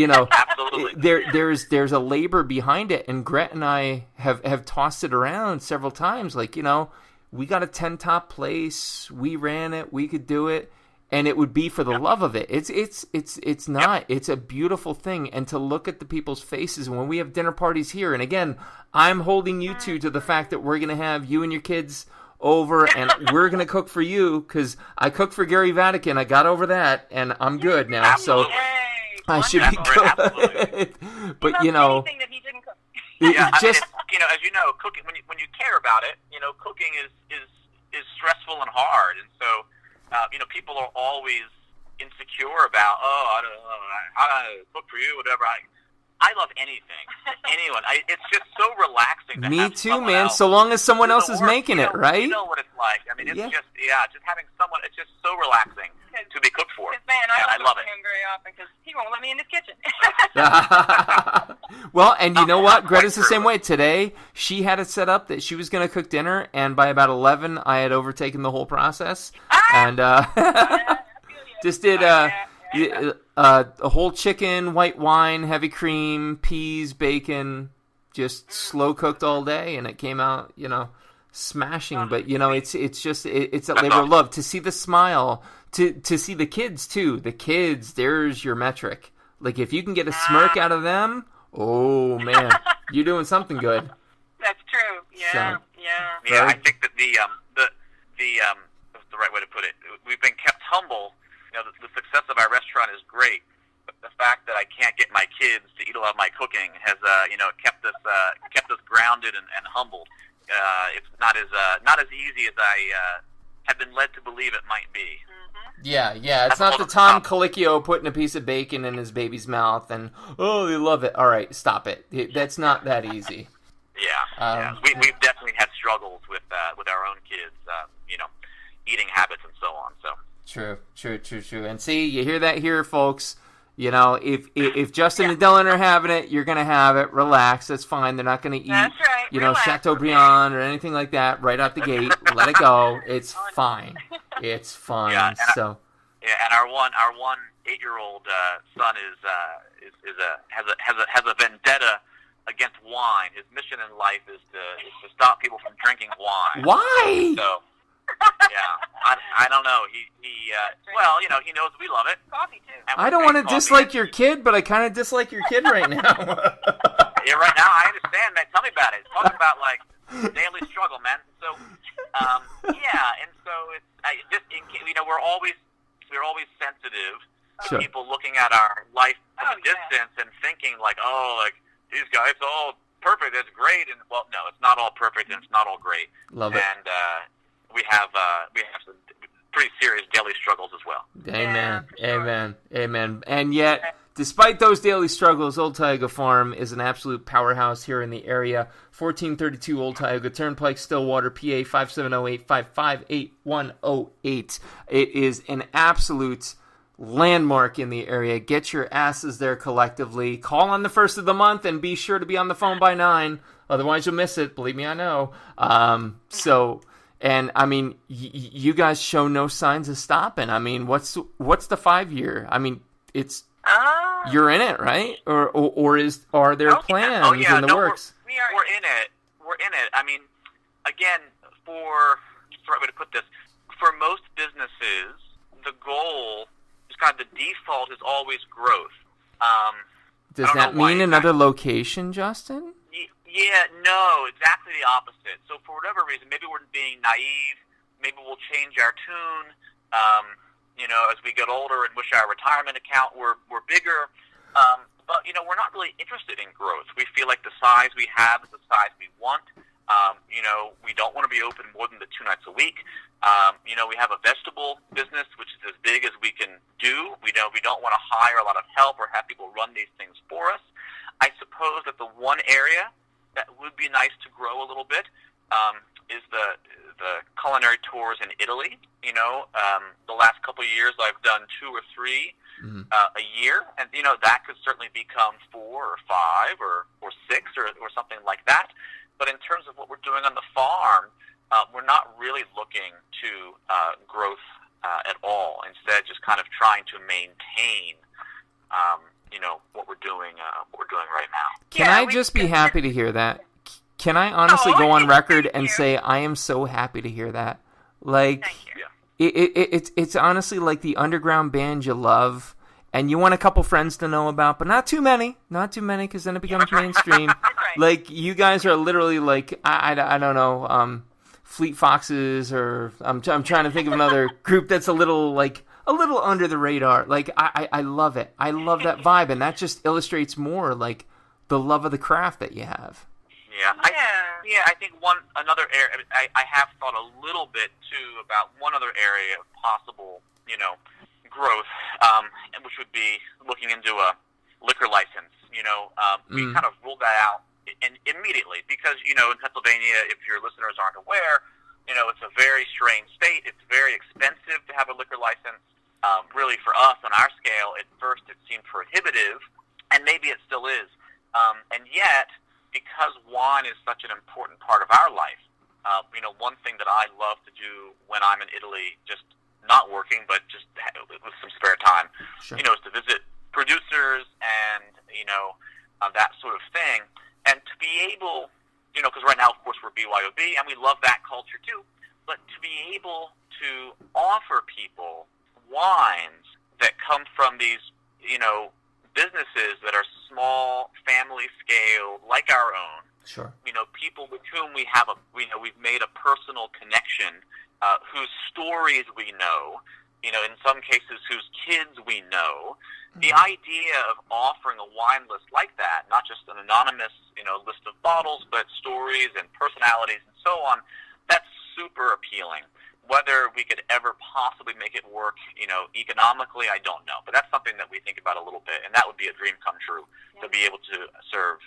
there's a labor behind it. And Gret and I have tossed it around several times. Like, we got a 10 top place. We ran it. We could do it. And it would be for the love of it. It's not. It's a beautiful thing. And to look at the people's faces when we have dinner parties here. And again, I'm holding you two to the fact that we're going to have you and your kids over, and we're going to cook for you, because I cooked for Gary Vatican. I got over that, and I'm good now. Absolutely. So I should be good. But, anything that he didn't cook. As you know, cooking, when you care about it, cooking is stressful and hard. And so, people are always insecure about, I don't know, I cook for you, whatever. I love anything, anyone. It's just so relaxing. Me too, man. So long as someone else is making it, right? You know what it's like. I mean, it's just having someone. It's just so relaxing to be cooked for. I love it. Him very often because he won't let me in his kitchen. Well, and you know what? Greta's the same way. Today, she had it set up that she was going to cook dinner, and by about 11, I had overtaken the whole process, and just did a whole chicken, white wine, heavy cream, peas, bacon, just slow cooked all day, and it came out, smashing. But it's that labor of love to see the smile, to see the kids too. The kids, there's your metric. Like if you can get a smirk out of them, oh man, you're doing something good. That's true. Yeah, yeah. I think that the right way to put it. We've been kept humble. The success of our restaurant is great, but the fact that I can't get my kids to eat a lot of my cooking has, kept us grounded and humbled. It's not as easy as I have been led to believe it might be. Mm-hmm. Yeah. It's not the Tom Colicchio putting a piece of bacon in his baby's mouth and they love it. All right, stop it. That's not that easy. Yeah. We've definitely had struggles with our own kids, eating habits and so on. So. True. And see, you hear that here, folks. If Justin and Dillon are having it, you're going to have it. Relax. That's fine. They're not going to eat, Relax. Chateaubriand or anything like that right out the gate. Let it go. It's fine. It's fine. Yeah, and our one 8-year-old son has a vendetta against wine. His mission in life is to stop people from drinking wine. Why? So. I don't know. He knows we love it. Coffee too. I don't want to dislike your kid, but I kind of dislike your kid right now. Yeah, right now I understand, man. Tell me about it. Talk about like daily struggle, man. So, and so we're always sensitive to people looking at our life from a distance and thinking like, these guys all perfect. It's great, and well, no, it's not all perfect and it's not all great. Love it. And we have some pretty serious daily struggles as well. Amen. And yet, despite those daily struggles, Old Tioga Farm is an absolute powerhouse here in the area. 1432 Old Tioga Turnpike, Stillwater, PA 570-855-8108. It is an absolute landmark in the area. Get your asses there collectively. Call on the first of the month and be sure to be on the phone by 9. Otherwise, you'll miss it. Believe me, I know. And I mean, you guys show no signs of stopping. I mean, what's the 5-year? I mean, it's you're in it, right? Or are there plans in the works? We're in it. I mean, again, what's the right way to put this? For most businesses, the goal is kind of the default is always growth. Does that mean another location, Justin? Yeah, no, exactly the opposite. So for whatever reason, maybe we're being naive, maybe we'll change our tune, as we get older and wish our retirement account were bigger. But, we're not really interested in growth. We feel like the size we have is the size we want. We don't want to be open more than the 2 nights a week. We have a vegetable business, which is as big as we can do. We don't want to hire a lot of help or have people run these things for us. I suppose that the one area that would be nice to grow a little bit is the culinary tours in Italy. You know, the last couple of years I've done 2 or 3 a year, and you know that could certainly become 4 or 5 or 6 or something like that. But in terms of what we're doing on the farm, we're not really looking to growth at all. Instead, just kind of trying to maintain, you know, what we're doing right now. Can I just be happy to hear that? Can I honestly go on record and say I am so happy to hear that? Like, it's honestly like the underground band you love and you want a couple friends to know about, but not too many, because then it becomes mainstream. Right. Like, you guys are literally like, I don't know, Fleet Foxes, or I'm trying to think of another group that's a little under the radar. Like, I love it. I love that vibe, and that just illustrates more like the love of the craft that you have. I think another area. I have thought a little bit too about one other area of possible, you know, growth, which would be looking into a liquor license. You know, we kind of ruled that out immediately because, you know, in Pennsylvania, if your listeners aren't aware, you know, it's a very strange state. It's very expensive to have a liquor license. Really, for us on our scale, at first it seemed prohibitive, and maybe it still is. And yet, because wine is such an important part of our life, you know, one thing that I love to do when I'm in Italy, just not working, but just with some spare time, you know, is to visit producers and, you know, that sort of thing. And to be able, you know, because right now, of course, we're BYOB, and we love that culture too, but to be able to offer people wines that come from these, you know, businesses that are small, family scale, like our own. Sure. You know, people with whom we've made a personal connection, whose stories we know. You know, in some cases, whose kids we know. The idea of offering a wine list like that, not just an anonymous, you know, list of bottles, but stories and personalities and so on, that's super appealing. Whether we could ever possibly make it work, you know, economically, I don't know. But that's something that we think about a little bit, and that would be a dream come true, to be able to serve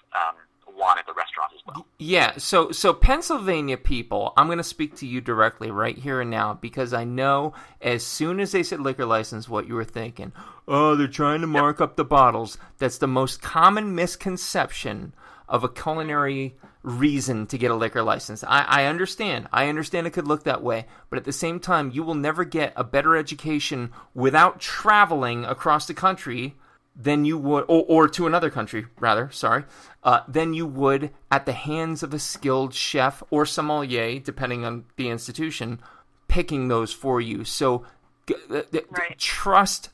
wine at the restaurant as well. Yeah, so Pennsylvania people, I'm going to speak to you directly right here and now, because I know as soon as they said liquor license, what you were thinking. Oh, they're trying to mark up the bottles. That's the most common misconception of a culinary reason to get a liquor license. I understand. I understand it could look that way, but at the same time, you will never get a better education without traveling across the country than you would, or to another country, rather, than you would at the hands of a skilled chef or sommelier, depending on the institution, picking those for you. So trust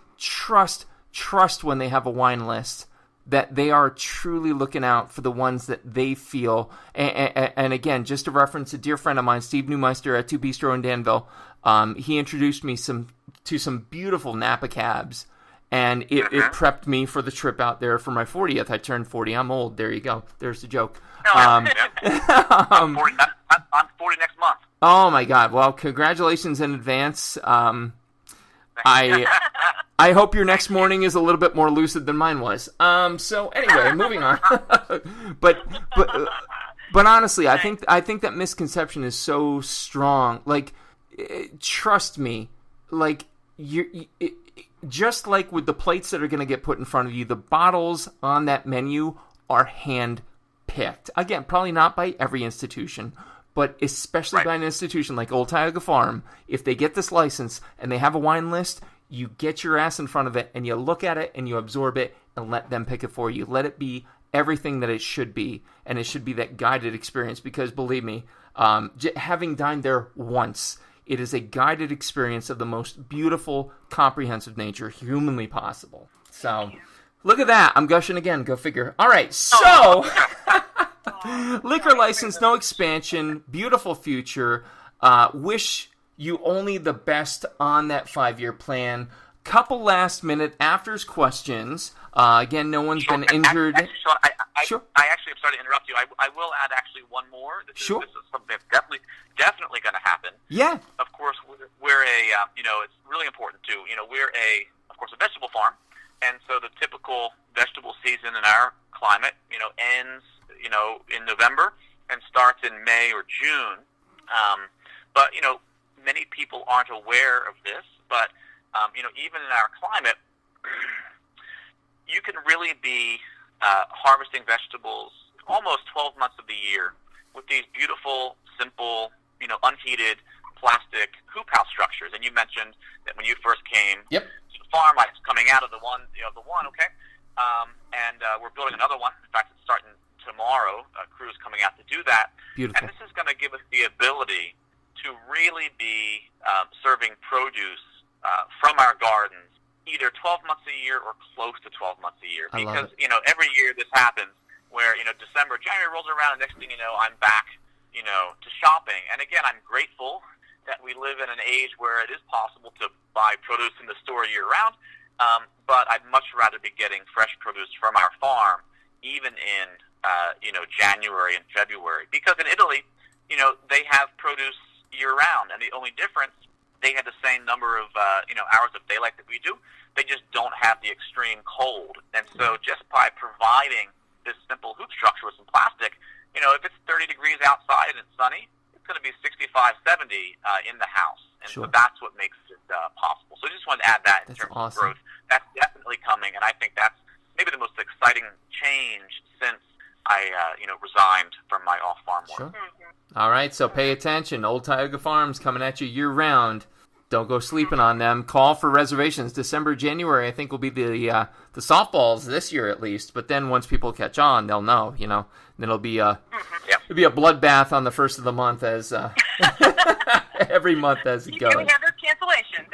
when they have a wine list, that they are truly looking out for the ones that they feel. And again, just to reference a dear friend of mine, Steve Neumeister at Two Bistro in Danville, he introduced me to some beautiful Napa cabs, and it prepped me for the trip out there for my 40th. I turned 40. I'm old. There you go. There's the joke. I'm 40 next month. Oh, my God. Well, congratulations in advance. I hope your next morning is a little bit more lucid than mine was. So anyway, moving on. but honestly, I think that misconception is so strong. Like, trust me. Like, just like with the plates that are going to get put in front of you, the bottles on that menu are hand picked. Again, probably not by every institution, but especially by an institution like Old Tioga Farm. If they get this license and they have a wine list, you get your ass in front of it and you look at it and you absorb it and let them pick it for you. Let it be everything that it should be, and it should be that guided experience, because believe me, having dined there once, it is a guided experience of the most beautiful, comprehensive nature humanly possible. So, look at that. I'm gushing again. Go figure. All right, so liquor license, no expansion, beautiful future. Wish you only the best on that 5-year plan. Couple last-minute afters questions. Again, no one's been injured. Actually, Sean, I actually am sorry to interrupt you. I will add actually one more. This is something that's definitely going to happen. Yeah. Of course, we're a it's really important too. We're of course a vegetable farm, and so the typical vegetable season in our climate, ends in November and starts in May or June. But, many people aren't aware of this, but, even in our climate, you can really be harvesting vegetables almost 12 months of the year with these beautiful, simple, unheated plastic hoop house structures. And you mentioned that when you first came to the farm, I was coming out of the one, okay? And we're building another one. In fact, it's starting tomorrow. A crew's coming out to do that. Beautiful. And this is going to give us the ability to really be serving produce from our gardens either 12 months a year or close to 12 months a year. Because, every year this happens where, December, January rolls around, and next thing you know, I'm back, to shopping. And again, I'm grateful that we live in an age where it is possible to buy produce in the store year-round, but I'd much rather be getting fresh produce from our farm even in, January and February. Because in Italy, they have produce year-round, and the only difference, they have the same number of, hours of daylight that we do. They just don't have the extreme cold. And so just by providing this simple hoop structure with some plastic, if it's 30 degrees outside and it's sunny, it's going to be 65, 70 in the house. And so that's what makes it possible. So I just wanted to add that in terms of growth. That's definitely coming, and I think that's maybe the most exciting change since I, resigned from my off-farm work. All right, so pay attention. Old Tioga Farm's coming at you year-round. Don't go sleeping on them. Call for reservations. December, January, I think, will be the softballs this year at least. But then once people catch on, they'll know, Then it'll be it'll be a bloodbath on the first of the month as every month as it goes. We have those cancellations.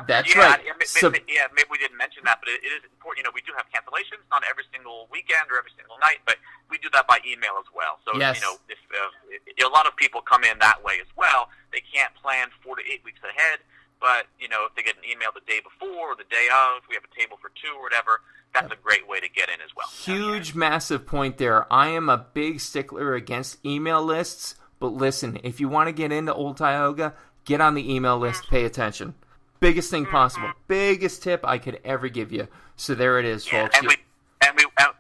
That's right. Maybe we didn't mention that, but it is important. We do have cancellations, not every single weekend or every single night, but we do that by email as well. So, if a lot of people come in that way as well. They can't plan 4 to 8 weeks ahead, but, if they get an email the day before or the day of, we have a table for two or whatever, that's a great way to get in as well. Huge, massive point there. I am a big stickler against email lists, but listen, if you want to get into Old Tioga, get on the email list, pay attention. Biggest thing possible. Biggest tip I could ever give you. So there it is, folks.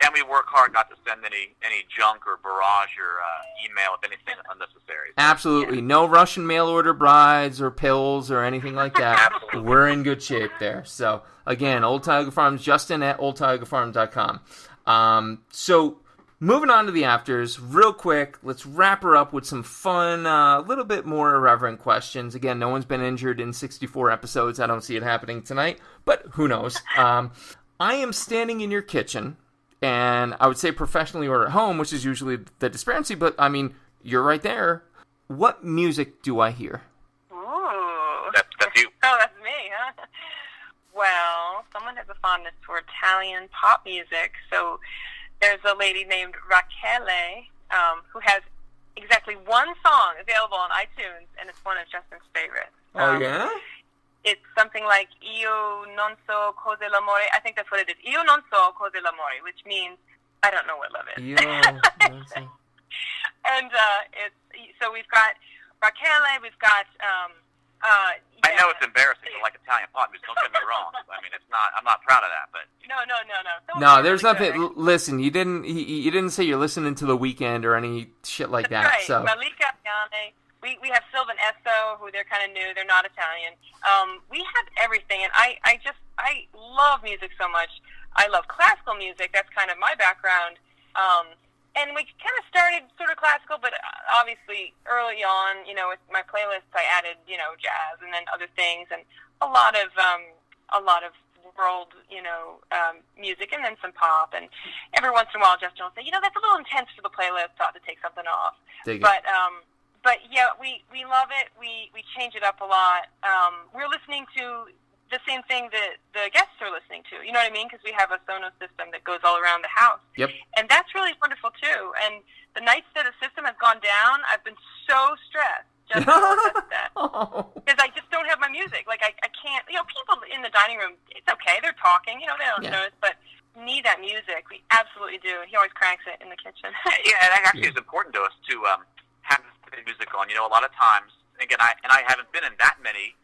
And we work hard not to send any junk or barrage or email if anything unnecessary. Absolutely. No Russian mail order brides or pills or anything like that. We're in good shape there. So, again, Old Tioga Farms, Justin at oldtiogafarm.com. So, moving on to the afters, real quick, let's wrap her up with some fun, a little bit more irreverent questions. Again, no one's been injured in 64 episodes. I don't see it happening tonight, but who knows. I am standing in your kitchen, and I would say professionally or at home, which is usually the disparity, but, I mean, you're right there. What music do I hear? Ooh. That's you. Oh, that's me, huh? Well, someone has a fondness for Italian pop music, so there's a lady named Rachele who has exactly one song available on iTunes, and it's one of Justin's favorites. Yeah? It's something like Io non so cos'è l'amore. I think that's what it is. Io non so cos'è l'amore, which means I don't know what love is. And so we've got Rachele, we've got I know it's embarrassing to like Italian pop music. Don't get me wrong. I mean, it's not. I'm not proud of that, but no. There's nothing. Good, right? Listen, you didn't say you're listening to The Weeknd or any shit like that. Right. So Malika Ayane. We have Sylvan Esso, who they're kind of new. They're not Italian. We have everything, and I love music so much. I love classical music. That's kind of my background. And we kind of started sort of classical, but obviously early on, with my playlists, I added, jazz and then other things, and a lot of world, music, and then some pop. And every once in a while, Justin will say, that's a little intense for the playlist. So I have to take something off. But yeah, we love it. We change it up a lot. We're listening to the same thing that the guests are listening to. You know what I mean? Because we have a Sonos system that goes all around the house. Yep. And that's really wonderful too. And the nights that the system has gone down, I've been so stressed. Just that. Because I just don't have my music. Like I can't. People in the dining room, it's okay. They're talking. They don't notice, but need that music. We absolutely do. He always cranks it in the kitchen. Yeah, and actually, it's important to us to have the music on. A lot of times, again, I haven't been in that many,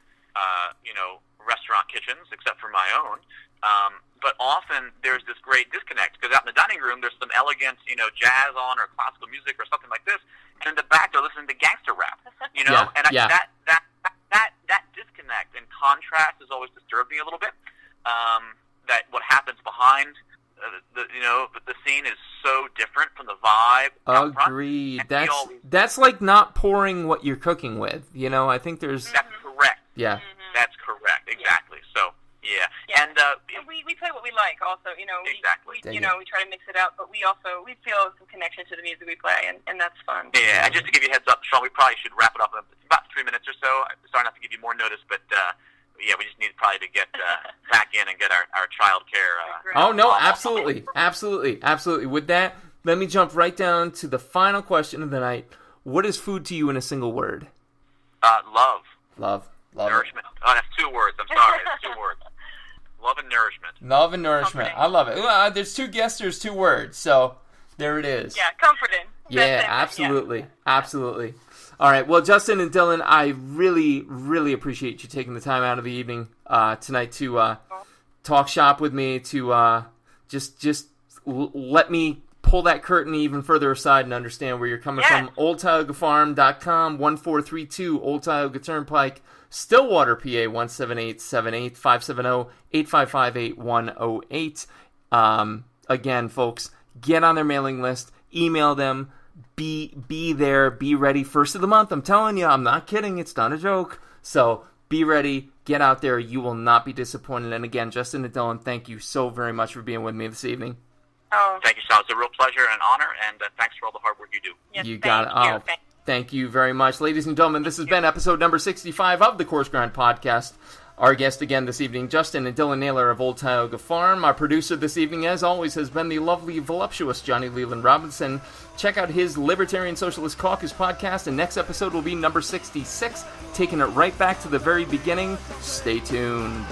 restaurant kitchens except for my own. But often there's this great disconnect because out in the dining room there's some elegant, jazz on or classical music or something like this, and in the back they're listening to gangster rap. you know, and that disconnect and contrast has always disturbed me a little bit. That what happens behind the scene is so different from the vibe. Agreed. That's like not pouring what you're cooking with. You know, I think there's. That's correct. Yeah. That's correct. Exactly. So. Yeah. And we play what we like also, you know. Exactly. We try to mix it up, but we feel some connection to the music we play, and that's fun. Yeah, and just to give you a heads up, Sean, we probably should wrap it up in about 3 minutes or so. I'm sorry not to give you more notice, but we just need probably to get back in and get our child care. Oh, no, absolutely. With that, let me jump right down to the final question of the night. What is food to you in a single word? Love. Nourishment. Oh, that's 2 words. I'm sorry. It's 2 words. Love and nourishment. Love and nourishment. I love it. There's 2 guests, there's 2 words, so there it is. Yeah, comforting. Yeah, absolutely. All right, well, Justin and Dillon, I really, really appreciate you taking the time out of the evening tonight to talk shop with me, to just let me pull that curtain even further aside and understand where you're coming from. OldTiogaFarm.com, 1432 Old Tioga Turnpike, Stillwater, PA, 17878, 570-855-8108. Again, folks, get on their mailing list, email them, be there, be ready. First of the month, I'm telling you, I'm not kidding, it's not a joke. So be ready, get out there, you will not be disappointed. And again, Justin and Dillon, thank you so very much for being with me this evening. Oh, thank you, Sean. It's a real pleasure and an honor, and thanks for all the hard work you do. Yes, you got it. Oh, thank you very much. Ladies and gentlemen, this has been episode number 65 of the Coarse Grind Podcast. Our guest again this evening, Justin and Dillon Naylor of Old Tioga Farm. Our producer this evening, as always, has been the lovely, voluptuous Johnny Leland Robinson. Check out his Libertarian Socialist Caucus podcast, and next episode will be number 66, taking it right back to the very beginning. Stay tuned.